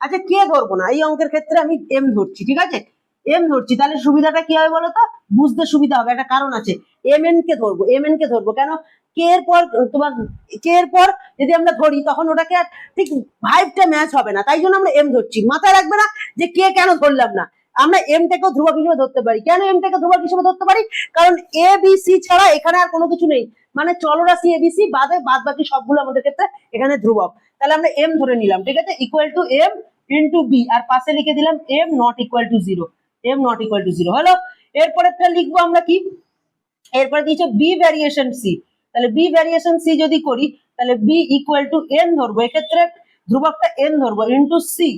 আচ্ছা কে ধরবো না, এই অঙ্কের ক্ষেত্রে আমি এম ধরছি, ঠিক আছে? এম ধরছি, তাহলে সুবিধাটা কি হবে বলো তো? বুঝতে সুবিধা হবে, একটা কারণ আছে। এম এন কে ধরবো কেন? কে এর পর তোমার, কে এর পর যদি আমরা ধরি তখন ওটাকে ঠিক ভাইবটা ম্যাচ হবে না, তাই জন্য আমরা এম ধরছি। মাথায় রাখবে না যে কে কেন ধরলাম না। আমরা এম টাকেও ধ্রুবক হিসেবে ধরতে পারি। কেন এম টাকে ধ্রুবক হিসেবে ধরতে পারি? কারণ এ বি সি ছাড়া এখানে আর কোনো কিছু নেই, মানে চলরাশি এবিসি বাদে বাদ বাকি সবগুলো আমাদের ক্ষেত্রে এখানে ধ্রুবক। তাহলে আমরা এম ধরে নিলাম, ঠিক আছে, equal to m into b, আর পাশে লিখে দিলাম m not equal to zero, m not equal to zero হলো। এরপরেরটা লিখবো আমরা কি, এরপরে দিয়েছে বি ভ্যারিয়েশন সি। তাহলে বি ভ্যারিয়েশন সি যদি করি, তাহলে বি ইকুয়াল টু এন ধরবো, এক্ষেত্রে ধ্রুবকটা এন ধরবো ইন্টু সি,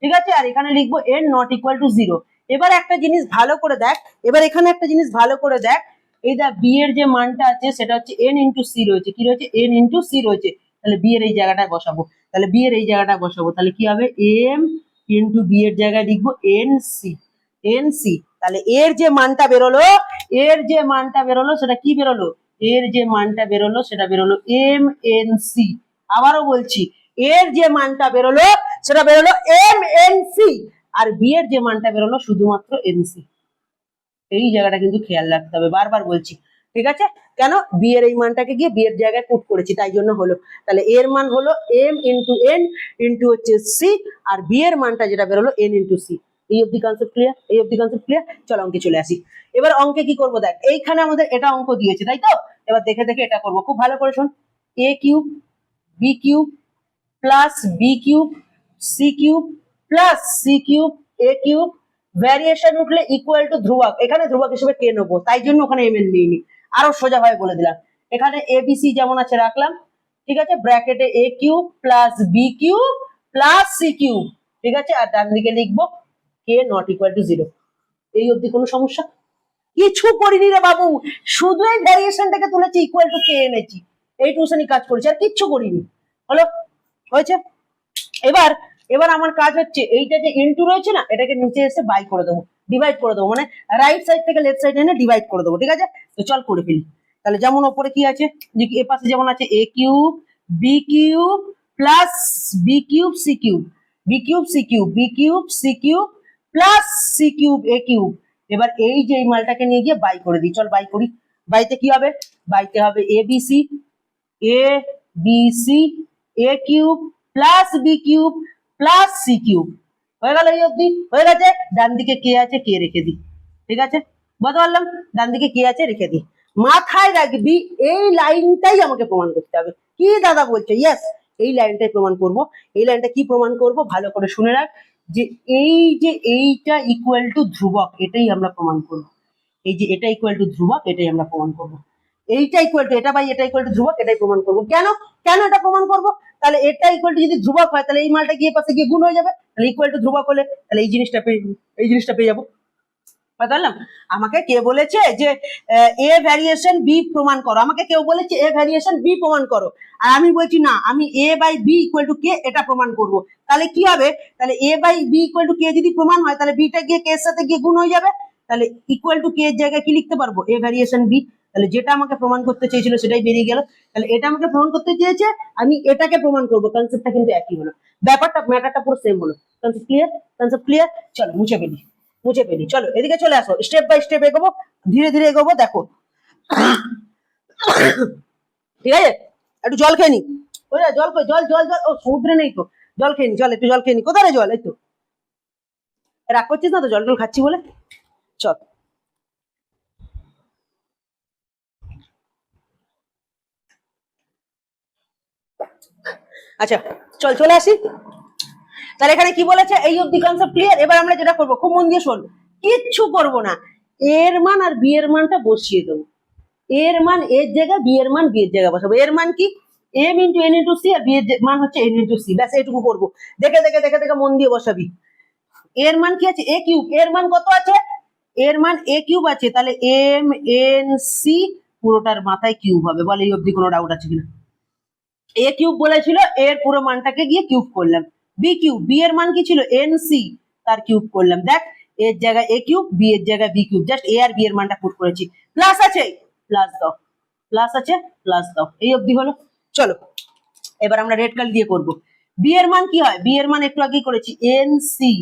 ঠিক আছে, আর এখানে লিখবো n not equal to zero. এবার একটা জিনিস ভালো করে দেখ, এবার এখানে একটা জিনিস ভালো করে দেখ, এই দা বি এর যে মানটা আছে সেটা হচ্ছে এন ইন্টু সি রয়েছে, কি রয়েছে? এন ইন্টু সি রয়েছে। তাহলে বি এর এই জায়গাটায় বসাবো, তাহলে বি এর এই জায়গাটায় বসাবো, তাহলে কি হবে? এম ইন্টু বি এর জায়গায় লিখবো এন সি, এন সি। তাহলে এর যে মানটা বেরোলো, এর যে মানটা বেরোলো সেটা কি বেরোলো? এর যে মানটা বেরোলো সেটা বেরোলো এম এন সি। আবারও বলছি, এর যে মানটা বেরোলো সেটা বেরোলো এম এন সি, আর বি এর যে মানটা বেরোলো শুধুমাত্র এন সি। এই জায়গাটা কিন্তু খেয়াল রাখতে হবে, বারবার বলছি, ঠিক আছে? কেন? বি এর এই মানটাকে গিয়ে বি এর জায়গায় পুট করেছি, তাই জন্য হলো। তাহলে এর মান হলো এম ইন্টু এন ইন্টু হচ্ছে সি, আর বি এর মানটা যেটা বেরোলো এন ইন্টু সি। এই অব্দি কনসেপ্ট ক্লিয়ার? এই অব্দি কনসেপ্ট ক্লিয়ার? চলো অঙ্কে চলে আসি। এবার অঙ্কে কি করবো দেখ, এইখানে আমাদের এটা অঙ্ক দিয়েছে, তাই তো? এবার দেখে দেখে এটা করবো, খুব ভালো করে শোন। A cube B cube plus B cube C cube plus C cube A cube, variation উঠলে ইকুয়াল টু ধ্রুবক, এখানে ধ্রুবক হিসেবে কে নেবো, তাই জন্য ওখানে এম এন নিইনি। আরো সোজা ভাবে বলে দিলাম, এখানে এ বি সি যেমন আছে রাখলাম, ঠিক আছে, ব্র্যাকেটে A cube plus B cube plus C cube, ঠিক আছে, আর ডান দিকে লিখবো K not equal to zero. এই অবধি কোনো সমস্যা? কিছু করিনি রে বাবু, শুধু এই ভ্যারিয়েশনটাকে তুলেছি, ইকুয়াল টু কে এনেছি, এই টিউশনি কাজ করেছি, আর কিচ্ছু করিনি। হলো? হয়েছে? এবার এবার আমার কাজ হচ্ছে এইটা যে ইনটু রয়েছে না, এটাকে নিচে এসে বাই করে দেবো, ডিভাইড করে দেবো, মানে রাইট সাইড থেকে লেফট সাইড এনে ডিভাইড করে দেবো, ঠিক আছে? তো চল করে ফেলি। তাহলে যেমন ওপরে কি আছে, যে এ পাশে যেমন আছে A cube B cube plus B cube C cube, B cube C cube, B cube C cube plus C cube A cube. এবার এই যে এই মালটাকে নিয়ে গিয়ে বাই করে দিই, চল বাই করি। বাইতে কি হবে? বাইতে হবে A B C, A B C A cube plus B cube plus C cube. হয়ে গেল? এই অবধি হয়ে গেছে। ডান দিকে কে আছে, কে রেখে দিই, ঠিক আছে? বুঝতে পারলাম? ডান দিকে কে আছে রেখে দিই। মাথায় রাখবি এই লাইনটাই আমাকে প্রমাণ করতে হবে। কি দাদা বলছে? ইয়েস, এই লাইনটাই প্রমাণ করব। এই লাইনটা কি প্রমাণ করব ভালো করে শুনে রাখ। যে এই যে এইটা ইকুয়াল টু ধ্রুবক, এটাই আমরা প্রমাণ করবো। এই যে এটা ইকুয়াল টু ধ্রুবক, এটাই আমরা প্রমাণ করবো। এইটা ইকুয়াল টু এটা বাই এটা ইকুয়াল টু ধ্রুবক, এটাই প্রমাণ করবো। কেন কেন এটা প্রমাণ করবো? তাহলে এটা ইকুয়াল টু যদি ধ্রুবক হয় তাহলে এই মালটা গিয়ে পাশে গিয়ে গুণ হয়ে যাবে, তাহলে ইকুয়াল টু ধ্রুবক হলে তাহলে এই জিনিসটা পেয়ে যাবো। বুঝলাম? আমাকে কে বলেছে যে এ ভ্যারিয়েশন বি প্রমাণ করো, আমাকে কেউ বলেছে এ ভ্যারিয়েশন বি প্রমাণ করো, আর আমি বলছি না, আমি এ বাই বি ইকুয়াল টু কে এটা প্রমাণ করব। তাহলে কি হবে? তাহলে এ বাই বি ইকুয়াল টু কে যদি প্রমাণ হয় তাহলে বিটা গিয়ে কে এর সাথে গিয়ে গুণ হয়ে যাবে, তাহলে ইকুয়াল টু কে এর জায়গায় কি লিখতে পারবো? এ ভ্যারিয়েশন বি। তাহলে যেটা আমাকে প্রমাণ করতে চেয়েছিল সেটাই বেরিয়ে গেল। তাহলে এটা আমাকে প্রমাণ করতে চেয়েছে, আমি এটাকে প্রমাণ করবো, কনসেপ্টটা কিন্তু একই হলো, ব্যাপারটা ম্যাটারটা পুরো সেম হলো। Concept clear? Concept clear? চলো মুছে ফেলি। চলো এদিকে চলে আসো, স্টেপ বাই স্টেপ এগোবো, ধীরে ধীরে এগোবো। দেখো ঠিক আছে, একটু জল খেয়ে নি। ওই জল কই, জল জল জল, ও সমুদ্রে নেই তো, জল খেয়ে নি, জল একটু জল খেয়ে নি। কোথায় রে জল? এই তো। রাগ করছিস না তো জল টল খাচ্ছি বলে? চল। আচ্ছা চল চলে আসি। তাহলে এখানে কি বলেছে? এই অব্দি কনসেপ্ট ক্লিয়ার। এবার আমরা যেটা করবো, খুব মন দিয়ে শোন, কিচ্ছু করবো না, এর মান আর বি এর মানটা বসিয়ে দেবো। এর মান এর জায়গায়, বি এর মান বি এর জায়গায় বসাবো। এর মান কি? M into N into C, আর বি এর মান হচ্ছে এন ইন্টু সি। ব্যাস এইটুকু করবো। দেখে দেখে দেখে দেখে মন দিয়ে বসাবি। এর মান কি আছে? A cube. এর মান কত আছে? এর মান এ কিউব আছে। তাহলে এম এন সি পুরোটার মাথায় কিউব হবে। বল এই অবধি কোনো ডাউট আছে কিনা? এ কিউব বলেছিল, এর পুরো মানটাকে গিয়ে কিউব করলাম। বি কিউব, বি এর মান কি ছিল? এন সি, তার কিউব করলাম। দেখ, এর জায়গায় এ কিউব, বি এর জায়গায় B cube, just a R B এর মানটা পুট করেছি। প্লাস আছে, প্লাস দাও, প্লাস আছে, প্লাস দাও। এই অবধি হলো। চলো এবার আমরা রেড কালি দিয়ে করবো। বি এর মান কি হয়? বি এর মান একটু আগেই করেছি, এন সি,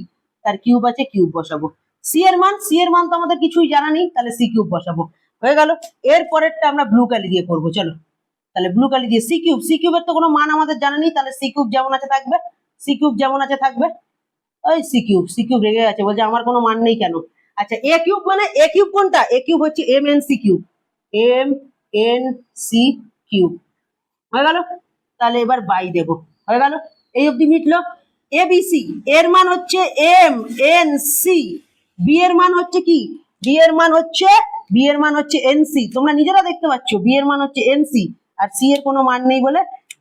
তার কিউব আছে, কিউব বসাবো। সি এর মান, সি এর মান তো আমাদের কিছুই জানা নেই, তাহলে সি কিউব বসাবো। হয়ে গেল। এর পরেরটা আমরা ব্লু কালি দিয়ে করবো। চলো তাহলে ব্লু কালি দিয়ে সি কিউব, সি কিউবের তো কোনো মান আমাদের জানা নেই, তাহলে সি কিউব যেমন আছে থাকবে, সি কিউব যেমন আছে থাকবে। ওই সি কিউব, সি কিউব রেগে আছে, বলছে আমার কোনো মান নেই কেন? আচ্ছা এ কিউব মানে, এ কিউব কোনটা? এ কিউব হচ্ছে M N C cube, M N C cube. হয়ে গেল। তাহলে এবার বাই দেব। হয়ে গেল, এই অবধি মিটলো। এ বি সি, এর মান হচ্ছে এম এন সি, বি এর মান হচ্ছে কি? বি এর মান হচ্ছে, বি এর মান হচ্ছে এন সি। তোমরা নিজেরা দেখতে পাচ্ছ বি এর মান হচ্ছে এন সি, আর সি এর কোনো মান নেই বলে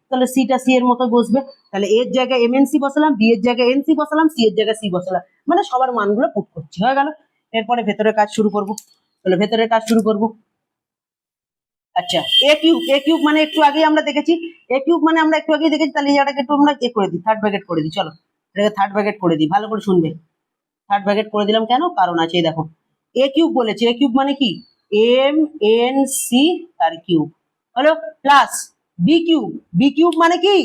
তাহলে সিটা সি এর মতো বসবে। তাহলে এর জায়গায় এম এন সি বসালাম, বি এর জায়গায় এন সি বসালাম, সি এর জায়গায় সি বসালাম, মানে সবার মানগুলো পুট করছি। হয়ে গেল। এরপরে ভেতরের কাজ শুরু করবো। তাহলে ভেতরের কাজ শুরু করবো। আচ্ছা এ কিউব, এ কিউব মানে একটু আগেই আমরা দেখেছি, এ কিউব মানে আমরা একটু আগেই দেখেছি। তাহলে এটাকে একটু আমরা এ করে দিই, থার্ড ব্র্যাকেট করে দিই। চলো এটাকে থার্ড ব্র্যাকেট করে দিই, ভালো করে শুনবে। থার্ড ব্র্যাকেট করে দিলাম কেন? কারণ আছে, এই দেখো এ কিউব বলেছে, এ কিউব মানে কি? এম এন সি তার কিউব হলো, plus B cube, B cube মানে কি?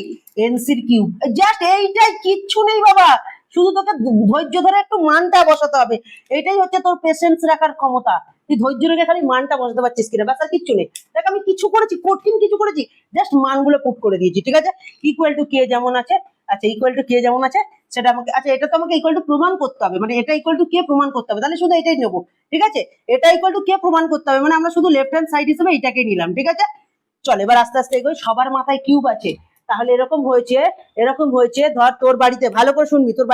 এন সির কিউব। জাস্ট এইটাই, কিচ্ছু নেই বাবা, শুধু তোকে ধৈর্য ধরে একটু মানটা বসাতে হবে। এটাই হচ্ছে তোর পেশেন্স রাখার ক্ষমতা। তুই ধৈর্য রেখে খালি মানটা বসাতে পারছিস কিনা, ব্যাস আর কিচ্ছু নেই। দেখ আমি কিছু করেছি, কঠিন কিছু করেছি, জাস্ট মানগুলো পুট করে দিয়েছি। ঠিক আছে, ইকুয়াল টু কে যেমন আছে, আচ্ছা ইকুয়াল টু কে যেমন আছে সেটা আমাকে, আচ্ছা এটা তো আমাকে ইকুয়াল টু প্রমাণ করতে হবে, মানে এটা ইকুয়াল টু কে প্রমাণ করতে হবে, তাহলে শুধু এটাই নেবো। ঠিক আছে, এটা ইকুয়াল টু কে প্রমাণ করতে হবে, মানে আমরা শুধু লেফট হ্যান্ড সাইড হিসেবে এটাকে নিলাম। ঠিক আছে, চল এবার আস্তে আস্তে এগোই। সবার মাথায় কিউব আছে, তাহলে এরকম হয়েছে, এরকম হয়েছে। ধর তোর বাড়িতে, ভালো করে শুনবি, তোর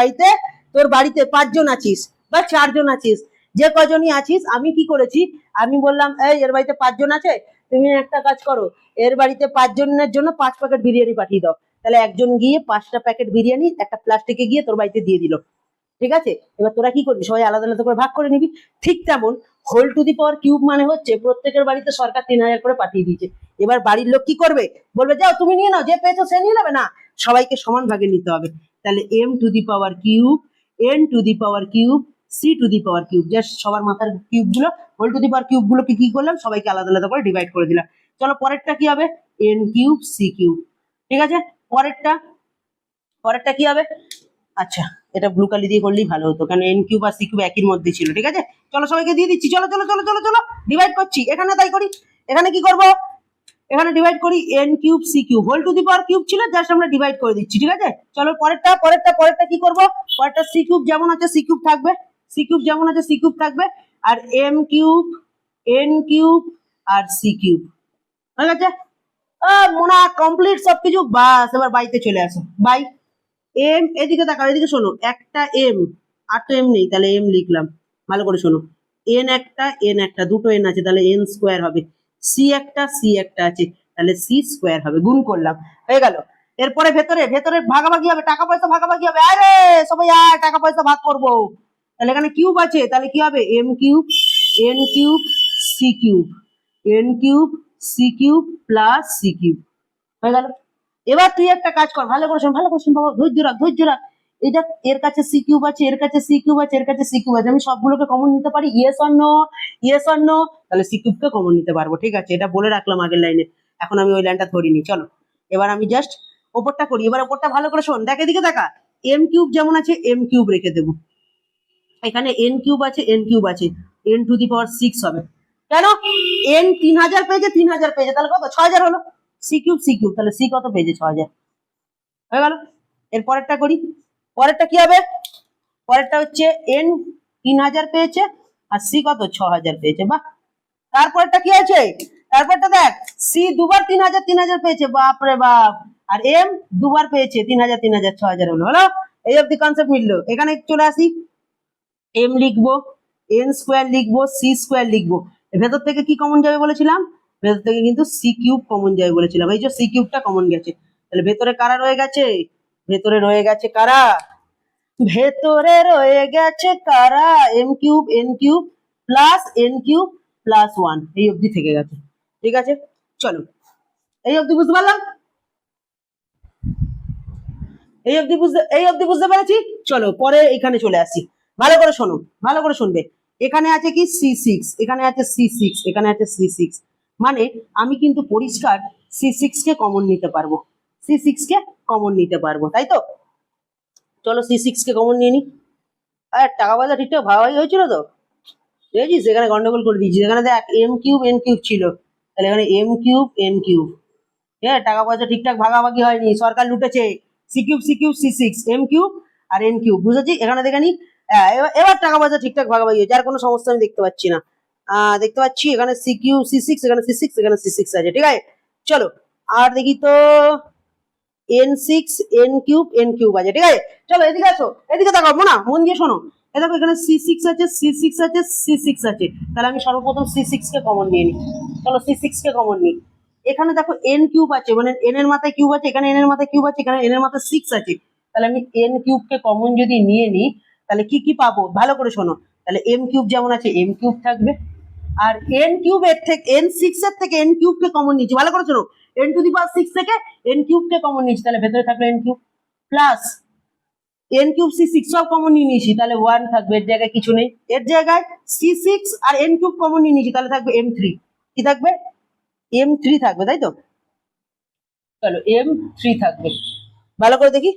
বাড়িতে 5 জন আছিস বা 4 জন আছিস, যে কজনই আছিস, আমি কি করেছি, আমি বললাম এই এর বাড়িতে 5 জন আছে, তুমি একটা কাজ করো, এর বাড়িতে 5 জনের জন্য 5 প্যাকেট বিরিয়ানি পাঠিয়ে দাও। তাহলে একজন গিয়ে 5টা প্যাকেট বিরিয়ানি একটা প্লাস্টিকে গিয়ে তোর বাড়িতে দিয়ে দিল। ঠিক আছে, এবার তোরা কি করবি? সবাই আলাদা আলাদা করে ভাগ করে নিবি। ঠিক তেমন whole to the power cube মানে হচ্ছে প্রত্যেকের বাড়িতে সরকার 3000 করে পাঠিয়ে দিয়েছে। এবার বাড়ির লোক কি করবে? বলবে যাও তুমি নিয়ে নাও, যে পেয়েছো সে নিয়ে নেবে না, সবাইকে সমান ভাগে নিতে হবে। তাহলে M to the power cube, N to the power cube, C to the power cube, just সবার মাথার কিউব গুলো, whole to the power cube গুলোকে কি করলাম, সবাইকে আলাদা আলাদা করে ডিভাইড করে দিলাম। চলো পরেরটা কি হবে? N cube C cube. ঠিক আছে, পরেরটা, পরেরটা কি হবে? আচ্ছা এটা ব্লু কালি দিয়ে করলেই ভালো হতো, কারণ এন কিউব আর সি কিউব একই মধ্যে ছিল। ঠিক আছে, চলো সবাইকে দিয়ে দিচ্ছি। চলো চলো চলো চলো চলো, ডিভাইড করছি। এখানে তাই করি, এখানে কি করব, এখানে ডিভাইড করি। N cube C cube, whole to the power cube ছিল, জাস্ট আমরা ডিভাইড করে দিচ্ছি। ঠিক আছে, চলো পরেরটা, পরেরটা কি করব? পরেরটা সি কিউব যেমন আছে সি কিউব থাকবে, সি কিউব যেমন আছে সি কিউব থাকবে, আর এম কিউব, এন কিউব আর সি কিউব। হয়ে গেছে, মোনা কমপ্লিট সবকিছু। বাস এবার বাইতে চলে আসো, বাই। এম, এদিকে তাকাও, এদিকে শোনো, একটা এম, আর তো এম নেই, তাহলে এম লিখলাম, ভালো করে শোনো, এন একটা, দুটো এন আছে, তাহলে এন স্কোয়ার হবে, সি একটা আছে, তাহলে সি স্কোয়ার হবে, গুণ করলাম, হয়ে গেল। এরপরে ভেতরে ভেতরে ভাগাভাগি হবে, টাকা পয়সা ভাগাভাগি হবে, আরে সবাই আয় টাকা পয়সা ভাগ করবো। তাহলে এখানে কিউব আছে, তাহলে কি হবে, M cube, N cube, C cube, N cube, C cube plus C cube, হয়ে গেল। এবার তুই একটা কাজ কর, ভালো করে শোন, ভালো করে শোন বাবা, ধৈর্য রাখ, ধৈর্য রাখ। এটা এর কাছে সি কিউব আছে, এর কাছে সি কিউব আছে, এর কাছে সি কিউব আছে, আমি সবগুলোকে কমন নিতে পারি, yes or no, yes or no, তাহলে সি কিউবকে কমন নিতে পারবো, ঠিক আছে, এটা বলে রাখলাম আগের লাইনে, এখন আমি ওই লাইনটা ধরিনি। চলো এবার আমি জাস্ট ওপরটা করি, এবার ওপরটা ভালো করে শোন, দেখ এদিকে দেখা, এম কিউব যেমন আছে এম কিউব রেখে দেবো, এখানে এন কিউব আছে, এন কিউব আছে, এন টু দি পাওয়ার 6 হবে, কেন, এন 3000 পেয়েছে, 3000 পেয়েছে, তাহলে কত, 6000 হলো, সি কিউব, তাহলে সি কত পেয়েছে, 6000, হয়ে গেল। এর পরেরটা করি, পরেরটা কি হবে, পরেরটা হচ্ছে এন 3000 পেয়েছে, আর সি কত, 6000 পেয়েছে, বাহ। তারপরটা কি আছে, তারপরটা দেখ, সি দুবার 3000 পেয়েছে, বাপ রে বাপ, আর এম দুবার পেয়েছে, 3000 6000 হলো, হলো, এই অব্দি কনসেপ্ট মিললো। এখানে চলে আসি, এম লিখবো, এন স্কোয়ার লিখবো, সি স্কোয়ার লিখবো, ভেতর থেকে কি কমন যাবে বলেছিলাম, ভেতর থেকে কিন্তু সি কিউব কমন যাবে বলেছিলাম, এই যে সি কিউবটা কমন গেছে, তাহলে ভেতরে কারা রয়ে গেছে, ভেতরে রয়ে গেছে কারা, ভেতরে রয়ে গেছে কারা, M cube, N cube plus N cube plus 1, এই অবধি থেকে গেছে, ঠিক আছে। চলো এই অবধি বুঝতে পারলাম, এই অবধি বুঝতে পেরেছি। চলো পরে এখানে চলে আসি, ভালো করে শোনো, ভালো করে শুনবে, এখানে আছে কি C6, এখানে আছে C6, এখানে আছে C6, মানে আমি কিন্তু পরিষ্কার C6 কে কমন নিতে পারবো, C6 কে কমন নিতে পারবো, তাই তো। চলো C6 কে কমন নিয়ে নি, আর টাকা পয়সা ঠিকঠাক ভাগাভাগি হয়েছিল তো, দেখেছিস এখানে গন্ডগোল করে দিয়েছি, এখানে দেখ এম কিউব এন কিউব ছিল, তাহলে এখানে এম কিউব এন কিউব, হ্যাঁ টাকা পয়সা ঠিকঠাক ভাগাভাগি হয়নি, সরকার লুটেছে, C cube C6, M cube আর এন কিউব, বুঝেছি, এখানে দেখে নি, এবার টাকা পয়সা ঠিকঠাক ভাগাভাগি হয়েছে, আর কোনো সমস্যা আমি দেখতে পাচ্ছি না, দেখতে পাচ্ছি এখানে C6, এখানে C6, এখানে C6 আছে, ঠিক আছে। চলো আর দেখি তো, N6, এন কিউব আছে, ঠিক আছে। চলো এদিকে আসো, এদিকে তাকাবো না, মন দিয়ে শোনো, এই দেখো এখানে C6 আছে, C6 আছে, C6 আছে, তাহলে আমি সর্বপ্রথম C6 কে কমন নিয়ে নিই, চলো C6 কে কমন নিই, এখানে দেখো এন কিউব আছে, মানে এন এর মাথায় কিউব আছে, এখানে এন এর মাথায় কিউব আছে, এখানে এন এর মাথায় 6 আছে, তাহলে আমি এন কিউব কে কমন যদি নিয়ে নিই, তাহলে কি কি পাবো ভালো করে শোনো, তাহলে এম কিউব যেমন আছে এম কিউব থাকবে, আর এন কিউব এর থেকে N6 এর থেকে এন কিউব কে কমন নিচ্ছি, ভালো করে শোনো, এন টু দি পাওয়ার 6 থেকে এন কিউব কে কমন নিচ্ছি, তাহলে ভেতরে থাকলো N cube plus N cube C6 সব কমন নিয়ে নিয়েছি, তাহলে 1 থাকবে, এর জায়গায় কিছু নেই, এর জায়গায় C6 আর এন কিউব কমন নিয়ে নিয়েছি, তাহলে থাকবে M3, কি থাকবে, M3 থাকবে, তাই তো। চলো M3 থাকবে, ভালো করে দেখি,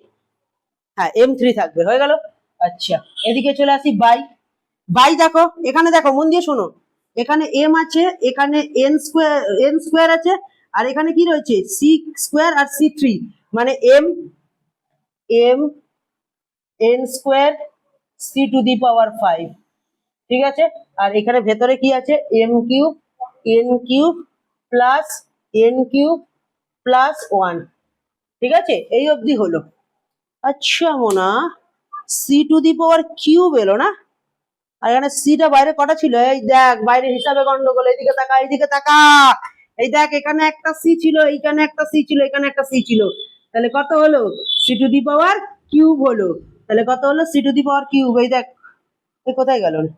হ্যাঁ M3 থাকবে, হয়ে গেল। আচ্ছা এদিকে চলে আসি, বাই, বাই দেখো, এখানে দেখো মন দিয়ে শোনো, এখানে এম আছে, এখানে এন স্কোয়ার আছে, আর এখানে কি রয়েছে সি স্কোয়ার আর C3, মানে M M N square C to the power 5, ঠিক আছে। আর এখানে ভেতরে কি আছে, M cube N cube plus N cube plus 1, ঠিক আছে, এই অবধি হলো। আচ্ছা Mona, C to the power cube এলো না, আর এখানে সিটা বাইরে কটা ছিল, এই দেখ বাইরে হিসাবে গন্ডগোল, এইদিকে তাকা, এইদিকে তাকা, এই দেখ এখানে একটা সি ছিল, এইখানে একটা সি ছিল, এখানে একটা সি ছিল, তাহলে কত হলো, C to the power cube হলো, তাহলে কত হলো, C to the power cube, এই দেখ, এই কোথায় গেল রে,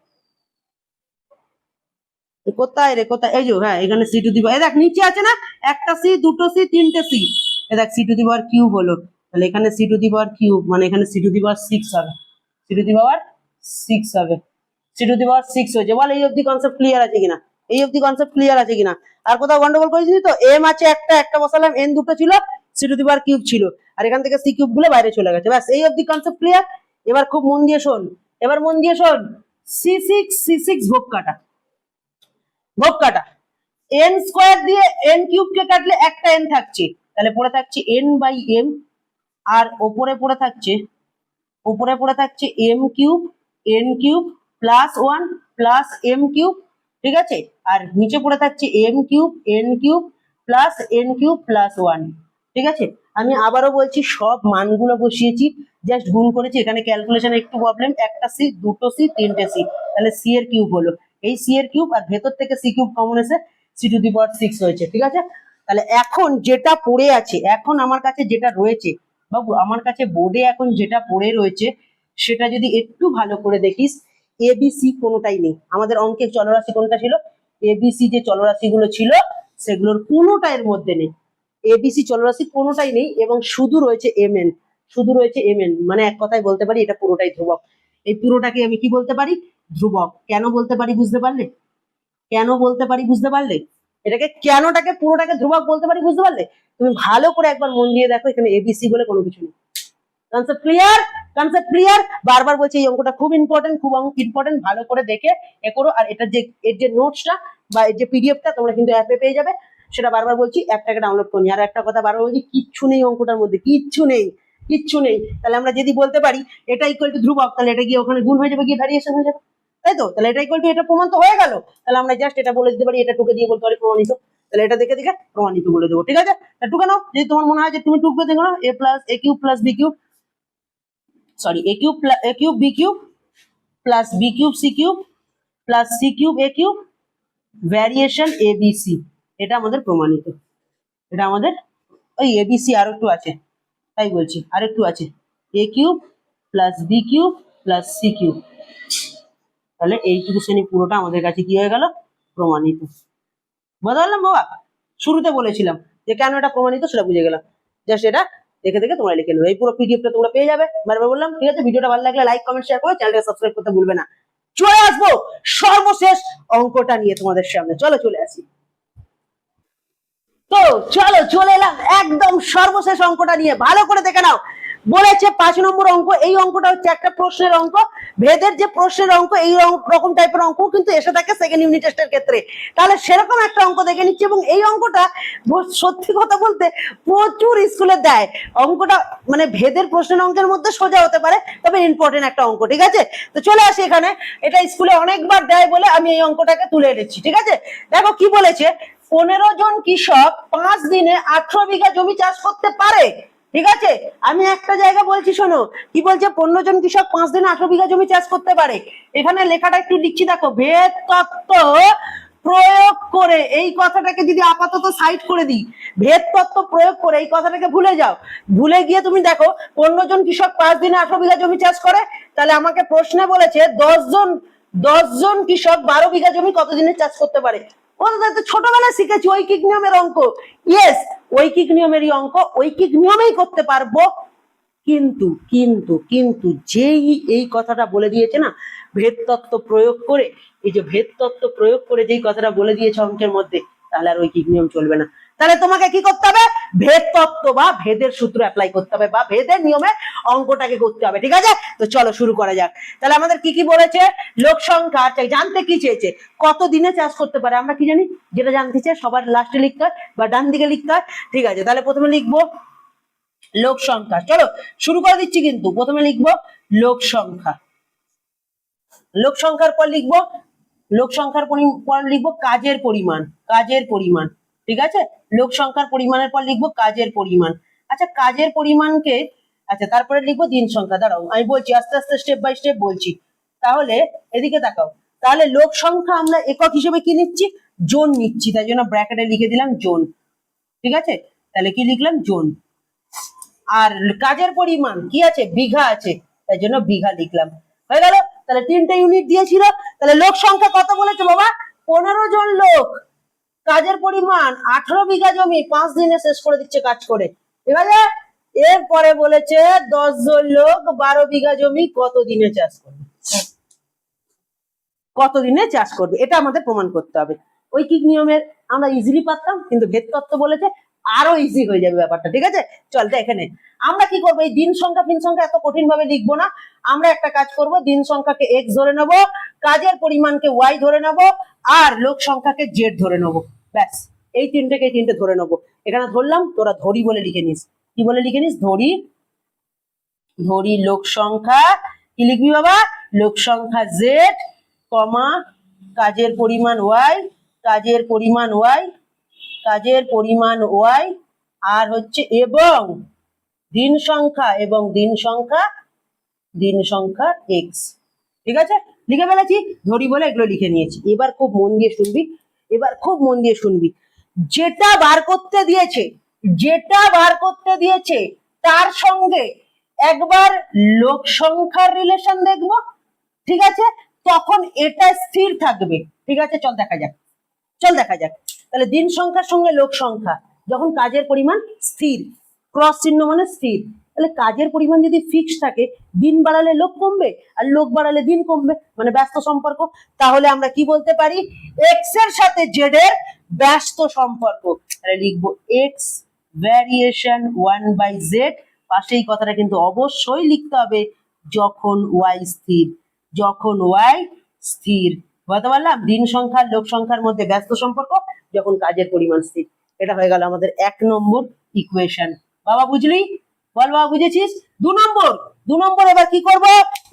এই কোথায় রে, কোথায়, এই যে হ্যাঁ এখানে সি টু দি পাওয়ার, দেখ নিচে আছে না, একটা সি, দুটো সি, তিনটে সি, এই দেখ C to the power cube হলো, তাহলে এখানে C to the power cube, মানে এখানে সি টু দি পাওয়ার 6 হবে, সি টু দি পাওয়ার 6 হবে, সি টু দি পাওয়ার 6 হয়েছে, বল এই অবধি কনসেপ্ট ক্লিয়ার আছে কিনা, এই অবধি কনসেপ্ট ক্লিয়ার আছে কিনা, আর কোথাও গন্ডগোল করেছি তো, এম আছে একটা, একটা বসালাম, এন দুটো ছিল, C to the power cube ছিল, আর এখান থেকে সি কিউব গুলো বাইরে চলে গেছে, ব্যাস এই অবধি কনসেপ্ট ক্লিয়ার। এবার খুব মন দিয়ে শোন, এবার মন দিয়ে শোন, C6 ভোগ কাটা, ভোগ কাটা, এন স্কোয়ার দিয়ে এন কিউব কে কাটলে একটা এন থাকছে, তাহলে পড়ে থাকছে এন বাই এম, আর উপরে পড়ে থাকছে M cube N cube plus 1 plus M cube, ঠিক আছে, আর নিচে পড়ে থাকছে M cube N cube plus N cube plus 1, ঠিক আছে। আমি আবারও বলছি সব মানগুলো বসিয়েছি, জাস্ট গুণ করেছি। এখানে ক্যালকুলেশন একটু প্রবলেম, একটা সি, দুটো সি, তিনটে সি, তাহলে সি এর কিউব হলো, এই সি এর কিউব আর ভেতর থেকে সি কিউব কমন এসে c⁶ হয়েছে। ঠিক আছে, তাহলে এখন যেটা পড়ে আছে, এখন আমার কাছে যেটা রয়েছে বাবু, আমার কাছে বোর্ডে এখন যেটা পড়ে রয়েছে সেটা যদি একটু ভালো করে দেখিস, এবিসি কোনোটাই নেই। আমাদের অঙ্কের চলরাশি কোনটা ছিল? এবিসি যে চলরাশিগুলো ছিল সেগুলোর কোনোটা এর মধ্যে নেই, এবিসি চলরাশি কোনোটাই নেই, এবং শুধু রয়েছে এমএন, শুধু রয়েছে এমএন, মানে এক কথায় বলতে পারি এটা পুরোটাই ধ্রুবক। এই পুরোটাকে আমি কি বলতে পারি? ধ্রুবক। কেন বলতে পারি বুঝতে পারলে? কেন বলতে পারি বুঝতে পারলে? এটাকে কেনটাকে পুরোটাকে ধ্রুবক বলতে পারি বুঝতে পারলে? তুমি ভালো করে একবার মন দিয়ে দেখো, এখানে এবিসি বলে কোনো কিছু নেই। Concept clear? Concept clear? বারবার বলছি এই অঙ্কটা খুব ইম্পর্টেন্ট, খুব ইম্পর্টেন্ট, ভালো করে দেখে এ করো। আর এটা যে এর যে নোটসটা বা এর যে পিডিএফটা তোমরা কিন্তু অ্যাপে পেয়ে যাবে, সেটা বারবার বলছি অ্যাপটাকে ডাউনলোড করে নিই। আর একটা কথা বারবার বলছি, কিচ্ছু নেই অঙ্কটার মধ্যে, কিচ্ছু নেই, কিচ্ছু নেই। তাহলে আমরা যদি বলতে পারি এটা ইকুয়াল টু ধ্রুবক, তাহলে এটা গিয়ে ওখানে গুণ হয়ে যাবে, গিয়ে ভ্যারিয়েশন হয়ে যাবে, তাই তো? তাহলে এটা ইকুয়াল টু এটা প্রমাণ তো হয়ে গেল। তাহলে আমরা জাস্ট এটা বলে দিতে পারি, এটা টুকে দিয়ে বলতে পারি প্রমাণিত। তাহলে এটা দেখে দেখে প্রমাণিত বলে দেবো। ঠিক আছে, টুকে নাও যদি তোমার মনে হয় যে তুমি টুকবে, দেখো না, a plus a cube plus B cube, sorry a cube B cube plus B cube C cube plus C cube A cube variation A B C, এটা আমাদের প্রমাণিত। এটা আমাদের ওই এবিসি আর একটু আছে, তাই বলছি আর একটু আছে, A cube plus B cube plus C cube. তাহলে এইটুকু শ্রেণী পুরোটা আমাদের কাছে কি হয়ে গেল? প্রমাণিত। বুঝতে পারলাম বাবা? শুরুতে বলেছিলাম যে কেন এটা প্রমাণিত, সেটা বুঝে গেলাম। জাস্ট এটা দেখে দেখে তোমরা লিখে নেবে, এই পুরো পিডিএফটা তোমরা পেয়ে যাবে। বারবার বললাম, ঠিক আছে? ভিডিওটা ভালো লাগলে লাইক কমেন্ট শেয়ার করে চ্যানেলটা সাবস্ক্রাইব করতে ভুলবে না। চলে আসবো সর্বশেষ অঙ্কটা নিয়ে তোমাদের সামনে, চলো চলে আসি। তো চলো চলে এলাম একদম সর্বশেষ অঙ্কটা নিয়ে, ভালো করে দেখে নাও। বলেছে 5 নম্বর অঙ্ক, এই অঙ্কটা হচ্ছে একটা প্রশ্নের অঙ্ক, ভেদের যে প্রশ্নের অঙ্ক এই রকম টাইপের অঙ্ক কিন্তু এসে থাকে সেকেন্ড ইউনিট টেস্টের ক্ষেত্রে। তাহলে সেরকম একটা অঙ্ক দেখে নিচ্ছি, এবং এই অঙ্কটা সত্যি কথা বলতে প্রচুর স্কুলে দেয় অঙ্কটা, মানে ভেদের প্রশ্নের অঙ্কের মধ্যে সোজা হতে পারে, তবে ইম্পর্টেন্ট একটা অঙ্ক। ঠিক আছে, তো চলে আসি এখানে। এটা স্কুলে অনেকবার দেয় বলে আমি এই অঙ্কটাকে তুলে এনেছি। ঠিক আছে, দেখো কি বলেছে, 15 জন কৃষক 5 দিনে 18 বিঘা জমি চাষ করতে পারে। ঠিক আছে, আমি একটা জায়গা বলছি শোনো, কি বলছে? 15 জন কৃষক 5 দিনে 18 বিঘা জমি চাষ করতে পারে। এখানে লেখাটা একটু লিখছি, দেখো, ভেদ তত্ত্ব প্রয়োগ করে, এই কথাটাকে যদি আপাতত সাইড করে দিই, ভেদ তত্ত্ব প্রয়োগ করে এই কথাটাকে ভুলে যাও। ভুলে গিয়ে তুমি দেখো 15 জন কৃষক 5 দিনে 18 বিঘা জমি চাষ করে, তাহলে আমাকে প্রশ্নে বলেছে 10 জন কৃষক 12 বিঘা জমি কত দিনে চাষ করতে পারে। ছোটবেলায় শিখেছি ঐকিক নিয়মের অঙ্ক, ইয়েস ঐকিক নিয়মেরই অঙ্ক, ঐকিক নিয়মেই করতে পারবো। কিন্তু কিন্তু কিন্তু যেই এই কথাটা বলে দিয়েছে না, ভেদ তত্ত্ব প্রয়োগ করে, এই যে ভেদ তত্ত্ব প্রয়োগ করে যেই কথাটা বলে দিয়েছে অঙ্কের মধ্যে, তাহলে আর ঐকিক নিয়ম চলবে না। তাহলে তোমাকে কি করতে হবে? ভেদ তত্ত্ব বা ভেদের সূত্র অ্যাপ্লাই করতে হবে, বা ভেদের নিয়মে অঙ্কটাকে করতে হবে। ঠিক আছে, তো চলো শুরু করা যাক। তাহলে আমাদের কি কি বলেছে? লোক সংখ্যা জানতে কি চেয়েছে, কত দিনে চাষ করতে পারে। আমরা কি জানি? যেটা জানতে চাই সবার লাস্টে লিখতে হয় বা ডান দিকে লিখতে হয়। ঠিক আছে, তাহলে প্রথমে লিখবো লোক সংখ্যা। চলো শুরু করে দিচ্ছি, কিন্তু প্রথমে লিখবো লোক সংখ্যা। লোক সংখ্যার পর লিখবো, লোক সংখ্যার পর লিখবো কাজের পরিমাণ, কাজের পরিমাণ। ঠিক আছে, লোক সংখ্যার পরিমাণের পর লিখবো কাজের পরিমাণ। আচ্ছা, কাজের পরিমাণকে, আচ্ছা তারপরে লিখবো দিন সংখ্যা। দাঁড়াও আমি বলছি, আস্তে আস্তে স্টেপ বাই স্টেপ বলছি। তাহলে এদিকে তাকাও, তাহলে লোক সংখ্যা আমরা একক হিসেবে কি নিচ্ছি? জন নিচ্ছি, তাই জন্য ব্র্যাকেটে লিখে দিলাম জন। ঠিক আছে, তাহলে কি লিখলাম? জন। আর কাজের পরিমাণ কি আছে? বিঘা আছে, তাই জন্য বিঘা লিখলাম। হয়ে গেল। তাহলে 3টে ইউনিট দিয়েছিল। তাহলে লোক সংখ্যা কত বলেছে বাবা? 15 জন লোক, কাজের পরিমাণ 18 বিঘা জমি 5 দিনে শেষ করে দিচ্ছে কাজ করে। ঠিক আছে, এরপরে বলেছে 10 জন লোক 12 বিঘা জমি কত দিনে চাষ করবে, কত দিনে চাষ করবে, এটা আমাদের প্রমাণ করতে হবে। ঐকিক নিয়মের আমরা ইজিলি পারতাম, কিন্তু ভেদ তত্ত্ব বলেছে আরো ইজি হয়ে যাবে ব্যাপারটা। ঠিক আছে, চল এখানে আমরা কি করবো, এই দিন সংখ্যা ফিন সংখ্যা এত কঠিন ভাবে লিখবো না। আমরা একটা কাজ করব, দিন সংখ্যাকে এক্স ধরে নেব, কাজের পরিমাণকে ওয়াই ধরে নেব, আর লোক সংখ্যাকে জেড ধরে নেব। ব্যাস, এই তিনটে ধরে নেব। এখানে ধরলাম, তোরা ধরি বলে লিখে নিস। কি বলে লিখে নিস? ধরি। ধরি লোক সংখ্যা, কি লিখবি বাবা? লোক সংখ্যা জেড, কমা কাজের পরিমাণ ওয়াই, কাজের পরিমাণ ওয়াই, কাজের পরিমাণ ওয়াই, আর হচ্ছে এবং দিন সংখ্যা এবং দিন সংখ্যা এক্স। ঠিক আছে, লিখে ফেলেছি, ধরি বলে এগুলো লিখে নিয়েছি। এবার খুব মন দিয়ে শুনবি, এবার খুব মন দিয়ে শুনবি। যেটা বার করতে দিয়েছে তার সঙ্গে একবার লোক সংখ্যার রিলেশন দেখবো। ঠিক আছে, তখন এটা স্থির থাকবে। ঠিক আছে, চল দেখা যাক। তাহলে দিন সংখ্যার সঙ্গে লোক সংখ্যা যখন কাজের পরিমাণ স্থির, ক্রস চিহ্ন মানে স্থির, তাহলে কাজের পরিমাণ যদি ফিক্স থাকে, দিন বাড়ালে লোক কমবে আর লোক বাড়ালে দিন কমবে, মানে ব্যস্ত সম্পর্ক। তাহলে আমরা কি বলতে পারি, এক্স এর সাথে জেড এর ব্যস্ত সম্পর্ক। তাহলে লিখবো এক্স ভ্যারিয়েশন 1/z। পাশে এই কথাটা কিন্তু অবশ্যই লিখতে হবে, যখন ওয়াই স্থির। বলতে পারলাম দিন সংখ্যার লোক সংখ্যার মধ্যে ব্যস্ত সম্পর্ক যখন কাজের পরিমাণ স্থির। এটা হয়ে গেল আমাদের 1 নম্বর ইকুয়েশন। বাবা বুঝলি? বল বাবা বুঝেছিস? 2 নম্বর এবার কি করব,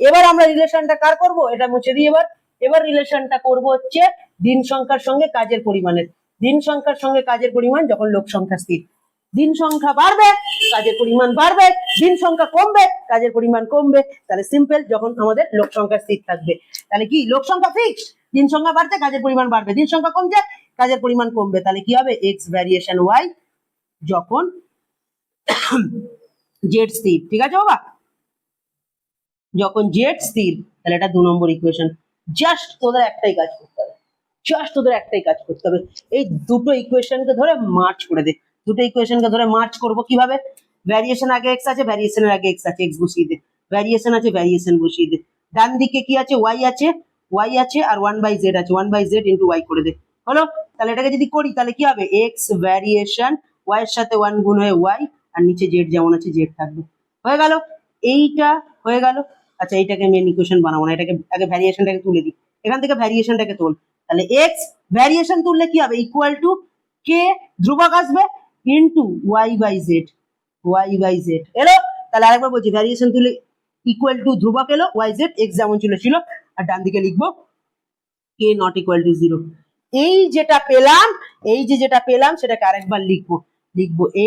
এবার আমরা রিলেশনটা কার করব, এটা মুছে দিই। এবার রিলেশনটা করব হচ্ছে দিন সংখ্যার সঙ্গে কাজের পরিমাণের। দিন সংখ্যার সঙ্গে কাজের পরিমাণ যখন লোক সংখ্যা স্থির, দিন সংখ্যা বাড়বে কাজের পরিমাণ বাড়বে, দিন সংখ্যা কমবে কাজের পরিমাণ কমবে। তাহলে সিম্পল, যখন আমাদের লোক সংখ্যা স্থির থাকবে। তাহলে কি, লোক সংখ্যা ফিক্স, দিন সংখ্যা বাড়ছে কাজের পরিমাণ বাড়বে, দিন সংখ্যা কমছে কাজের পরিমাণ কমবে। তাহলে কি হবে, এক্স ভ্যারিয়েশন ওয়াই যখন জেড স্থির। ঠিক আছে বাবা, যখন জেড স্থির। তাহলে এটা 2 নম্বর ইকুয়েশন। জাস্ট তোদের একটাই কাজ করতে হবে, এই দুটো ইকুয়েশনকে ধরে মার্চ করে দে। দুটো ইকুয়েশনকে ধরে মার্চ করব কিভাবে, ভ্যারিয়েশন আগে এক্স আছে, ভ্যারিয়েশনের আগে এক্স আছে, এক্স বসিয়ে দে, ভ্যারিয়েশন আছে, ভ্যারিয়েশন বসিয়ে দে। ডান দিকে কি আছে, ওয়াই আছে আর 1/z আছে, 1/z ইন্টু ওয়াই করে দে। হলো? তাহলে এটাকে যদি করি তাহলে কি হবে, এক্স ভ্যারিয়েশন ওয়াই এর সাথে 1 গুণ হয়ে ওয়াই, আর নিচে জেড যেমন আছে জেড থাকবে। হয়ে গেল, এইটা হয়ে গেল। আচ্ছা, এইটাকে মেন ইকুয়েশন বানাবো না, এটাকে আগে ভ্যারিয়েশনটাকে তুলে দিই। এখান থেকে ভ্যারিয়েশনটাকে তোল। তাহলে এক্স ভ্যারিয়েশন তুললে কি হবে, ইকুয়াল টু কে ধ্রুবক আসবে ইন্টু ওয়াই বাই জেড এলো। তাহলে আরেকবার বলছি, ভ্যারিয়েশন তুলে ইকুয়াল টু ধ্রুবক এলো, ওয়াই জেড এক্স যেমন ছিল, আর ডান দিকে লিখবো কে নট ইকুয়াল টু 0। এই যেটা পেলাম সেটাকে আরেকবার লিখবো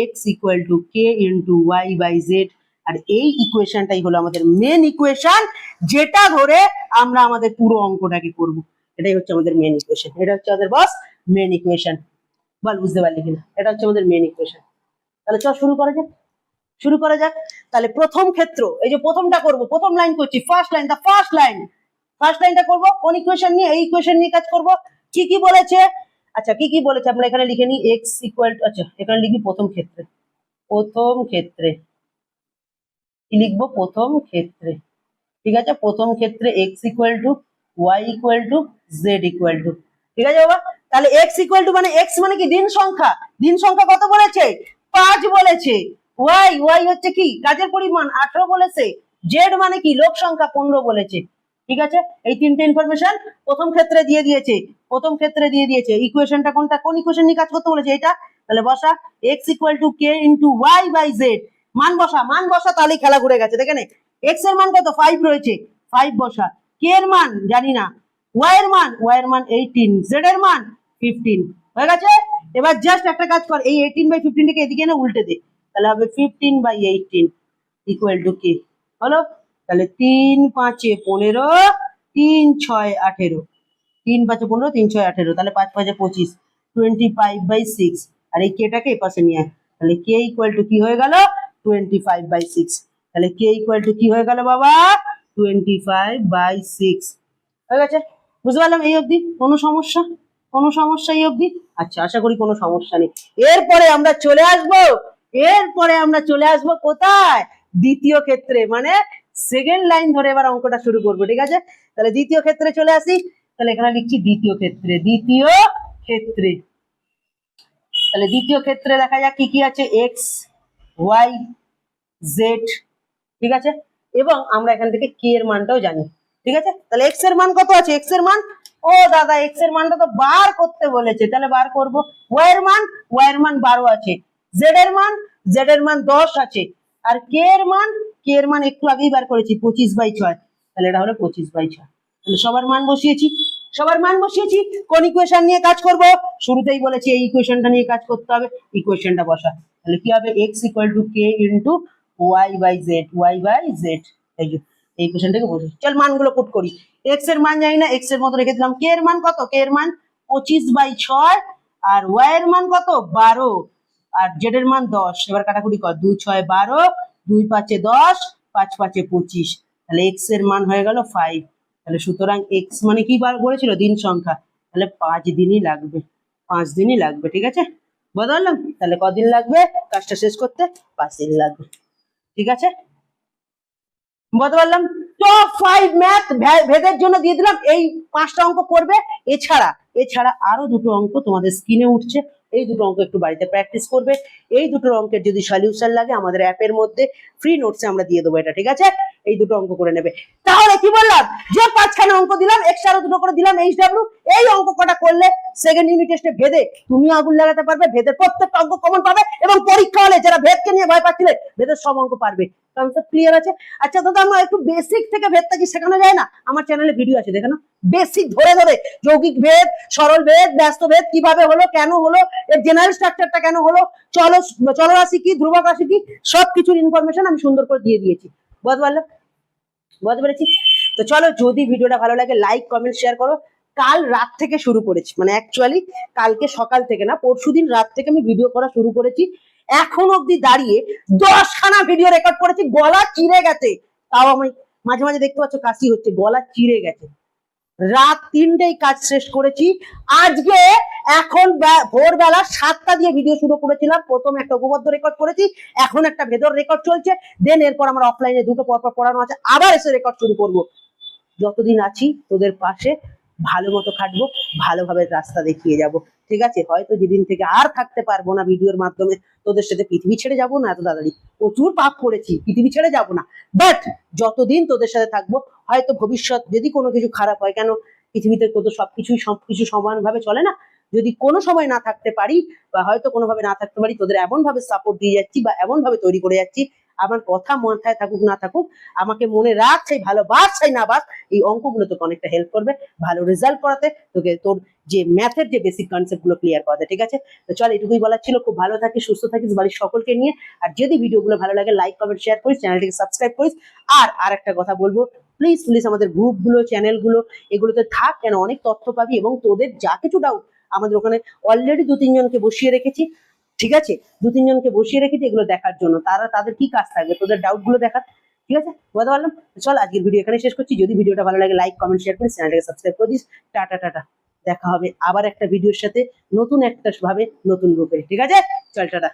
X equal to K into Y by Z. আর এই ইকুয়েশনটাই হলো আমাদের মেন ইকুয়েশন, যেটা ধরে আমরা আমাদের পুরো অঙ্কটাকে করব। এটাই হচ্ছে আমাদের মেন ইকুয়েশন, এটা হচ্ছে আমাদের বস মেন ইকুয়েশন। বল বুঝতে পারলি কিনা? এটা হচ্ছে আমাদের মেন ইকুয়েশন। তাহলে চল শুরু করা যাক। তাহলে প্রথম ক্ষেত্র, এই যে প্রথমটা করব, প্রথম লাইন করছি, ফার্স্ট লাইনটা করব কোন ইকুয়েশন নিয়ে, এই ইকুয়েশন নিয়ে কাজ করব। কি বলেছে, আচ্ছা কি বলেছে আমরা এখানে লিখে নিই, এক্স ইকুয়াল টু, আচ্ছা এখানে লিখি প্রথম ক্ষেত্রে কি লিখবো, প্রথম ক্ষেত্রে। ঠিক আছে, প্রথম ক্ষেত্রে X equal to Y equal to Z equal to. ঠিক আছে বাবা? তাহলে এক্স ইকুয়াল টু মানে এক্স মানে কি, দিন সংখ্যা কত বলেছে, 5 বলেছে। ওয়াই হচ্ছে কি, কাজের পরিমাণ 18 বলেছে। জেড মানে কি, লোক সংখ্যা 15 বলেছে। ঠিক আছে, এই তিনটে ইনফরমেশন প্রথম ক্ষেত্রে দিয়ে দিয়েছে। ইকুয়েশনটা কোনটা, কোন ইকুয়েশন নিয়ে কাজ করতে বলেছে, এটা। তাহলে বসা X equal to K into Y by Z. মান বসা, তাহলেই খেলা ঘুরে গেছে। দেখে নে, এক্স এর মান কত, 5 রয়েছে, 5 বসা। কে এর মান জানি না, ওয়াই এর মান 18, জেড এর মান 15। হয়ে গেছে। এবার জাস্ট একটা কাজ কর, এই 18/15 টাকে এদিকে এনে উল্টে দে, তাহলে হবে 15/18 ইকুয়াল টু কে। হলো? তাহলে 3 5 15, 3 6 18, 3 5 15, 3 6 18, তাহলে 5 5 25, 25/6। আর এই কেটাকে এই পাশে নিয়ে আয়, তাহলে কে ইকুয়াল টু কি হয়ে গেল, 25/6। তাহলে কে ইকুয়াল টু কি হয়ে গেল বাবা, 25/6। হয়ে গেছে? বুঝতে পারলাম এই অবধি? কোনো সমস্যা এই অবধি? আচ্ছা, আশা করি কোনো সমস্যা নেই। এরপরে আমরা চলে আসবো কোথায়, দ্বিতীয় ক্ষেত্রে, মানে সেকেন্ড লাইন ধরে এবার অঙ্কটা শুরু করবো। ঠিক আছে, তাহলে দ্বিতীয় ক্ষেত্রে চলে আসি। তাহলে এখানে লিখছি দ্বিতীয় ক্ষেত্রে। তাহলে দ্বিতীয় ক্ষেত্রে দেখা যাক কি আছে, এক্স ওয়াই জেড। ঠিক আছে, এবং আমরা এখান থেকে কে এর মানটাও জানি। ঠিক আছে, তাহলে এক্স এর মান কত আছে, ও দাদা এক্স এর মানটা তো বার করতে বলেছে, তাহলে বার করব। ওয়াই এর মান 12 আছে, জেড এর মান 10 আছে, আর কে এর মান একটু আগেই বার করেছি, 25/6। তাহলে এটা হলো 25/6। তাহলে সবার মান বসিয়েছি। কোন ইকুয়েশন নিয়ে কাজ করব, শুরুতেই বলেছি এই ইকুয়েশনটা নিয়ে কাজ করতে হবে। ইকুয়েশনটা বসা, তাহলে কি হবে x equal to K into Y by Z, Y by Z. এই যে এই কোশ্চেনটাকে বসে চল মানগুলো পুট করি। x এর মান জানি না, x এর মতো রেখে দিলাম। কে এর মান কত? কে এর মান 25/6, আর ওয়াই এর মান কত 12, আর জেড এর মান 10। এবার কাটাকুটি কর, 2 6 12, 2 5 10, 5 5 25। তাহলে x এর মান হয়ে গেল 5। তাহলে সুতরাং x মানে কি বার বলেছিল? দিন সংখ্যা। তাহলে 5 দিনই লাগবে, 5 দিনই লাগবে। ঠিক আছে, বদলাম। তাহলে কদিন লাগবে কাজটা শেষ করতে? 5 দিন লাগবে। ঠিক আছে, বলতে পারলাম। টপ 5 ম্যাথ ভেদের জন্য দিয়ে দিলাম। এই 5টা অঙ্ক করবে। এছাড়া আরো দুটো অঙ্ক তোমাদের স্ক্রিনে উঠছে, এই দুটো অঙ্ক একটু বাড়িতে প্র্যাকটিস করবে। এই দুটো অঙ্কের যদি সলিউশন লাগে আমাদের অ্যাপের মধ্যে ফ্রি নোটসে আমরা দিয়ে দেবো এটা। ঠিক আছে, এই দুটো অঙ্ক করে নেবে। তাহলে কি বললাম, যে 5খানা অঙ্ক দিলাম, এক্সট্রা আরো দুটো করে দিলাম এইচডব্লিউ। এই অঙ্ক কটা করলে সেকেন্ড ইউনিট টেস্টে ভেদে তুমি আগুন লাগাতে পারবে। ভেদের প্রত্যেকটা অঙ্ক কমন পাবে, এবং পরীক্ষা হলে যারা ভেদকে নিয়ে ভয় পাচ্ছিলে ভেদের সব অঙ্ক পারবে। কনসেপ্ট ক্লিয়ার আছে? আচ্ছা দাদা, আমরা একটু বেসিক থেকে ভেদটা কি শেখানো যায় না? আমার চ্যানেলে ভিডিও আছে, দেখে নাও। বেসিক ধরে ধরে যৌগিক ভেদ, সরল ভেদ, ব্যস্ত ভেদ কিভাবে হলো, কেন হলো, এর জেনারেল স্ট্রাকচারটা কেন হলো, চলরাশি কি, ধ্রুবক রাশি কি, সবকিছুর ইনফরমেশন আমি সুন্দর করে দিয়ে দিয়েছি। বুঝতে পেরেছি? তো চলো, যদি ভিডিওটা ভালো লাগে লাইক কমেন্ট শেয়ার করো। কাল রাত থেকে শুরু করেছি, মানে অ্যাকচুয়ালি কালকে সকাল থেকে না, পরশুদিন রাত থেকে আমি ভিডিও করা শুরু করেছি। এখন অব্দি দাঁড়িয়ে 10খানা ভিডিও রেকর্ড করেছি। গলা চিড়ে গেছে, তাও আমি মাঝে মাঝে দেখতে পাচ্ছ কাশি হচ্ছে, গলা চিড়ে গেছে। রাত 3টেই কাজ শেষ করেছি। আজকে এখন ভোরবেলা 7টা দিয়ে ভিডিও শুরু করেছিলাম। প্রথম একটা উপপাদ্য রেকর্ড করেছি, এখন একটা ভেদর রেকর্ড চলছে। দেন এরপর আমার অফলাইনে দুটো পরপর পড়ানো আছে, আবার এসে রেকর্ড শুরু করব। যতদিন আছি তোদের পাশে ভালো মতো খাটবো, ভালোভাবে রাস্তা দেখিয়ে যাব। ঠিক আছে, হয়তো যেদিন থেকে আর থাকতে পারবো না ভিডিওর মাধ্যমে তোদের সাথে, পৃথিবী ছেড়ে যাবো না, এত তাড়াতাড়ি প্রচুর পাপ করেছি, পৃথিবী ছেড়ে যাবো না। বাট যতদিন তোদের সাথে থাকবো, হয়তো ভবিষ্যৎ যদি কোনো কিছু খারাপ হয়, কেন পৃথিবীতে তো সবকিছু সমানভাবে চলে না, যদি কোনো সময় না থাকতে পারি বা হয়তো কোনোভাবে না থাকতে পারি, তোদের এমন ভাবে সাপোর্ট দিয়ে যাচ্ছি বা এমন ভাবে তৈরি করে যাচ্ছি, আমার কথা মাথায় থাকুক না থাকুক, আমাকে মনে রাখ, চাই ভালোবাস চাই না বাস, এই অঙ্কগুলো তোকে অনেকটা হেল্প করবে ভালো রেজাল্ট করাতে, তোকে তোর যে ম্যাথের যে বেসিক কনসেপ্ট গুলো ক্লিয়ার করাতে। ঠিক আছে, তো চল এটুকুই বলার ছিল। খুব ভালো থাকিস, সুস্থ থাকিস, বাড়ির সকলকে নিয়ে। আর যদি ভিডিওগুলো ভালো লাগে লাইক কমেন্ট শেয়ার করিস, চ্যানেলটিকে সাবস্ক্রাইব করিস। আর একটা কথা বলবো, প্লিজ আমাদের গ্রুপগুলো, চ্যানেলগুলো, এগুলোতে থাক, কেন অনেক তথ্য পাবি। এবং তোদের যা কিছু ডাউট, আমাদের ওখানে অলরেডি 2-3 জনকে বসিয়ে রেখেছি। ঠিক আছে, 2-3 জনকে বসিয়ে রেখেছি এগুলো দেখার জন্য। তাদের কি কাজ থাকবে, তোদের ডাউট গুলো দেখার। ঠিক আছে, বলতে পারলাম। চল আজকের ভিডিও এখানে শেষ করছি। যদি ভিডিওটা ভালো লাগে লাইক কমেন্ট শেয়ার করিস, চ্যানেলটাকে সাবস্ক্রাইব করে দিস। টাটা টাটা, দেখা হবে আবার একটা ভিডিওর সাথে, নতুন একটা ভাবে, নতুন গ্রুপে। ঠিক আছে, চল টাটা।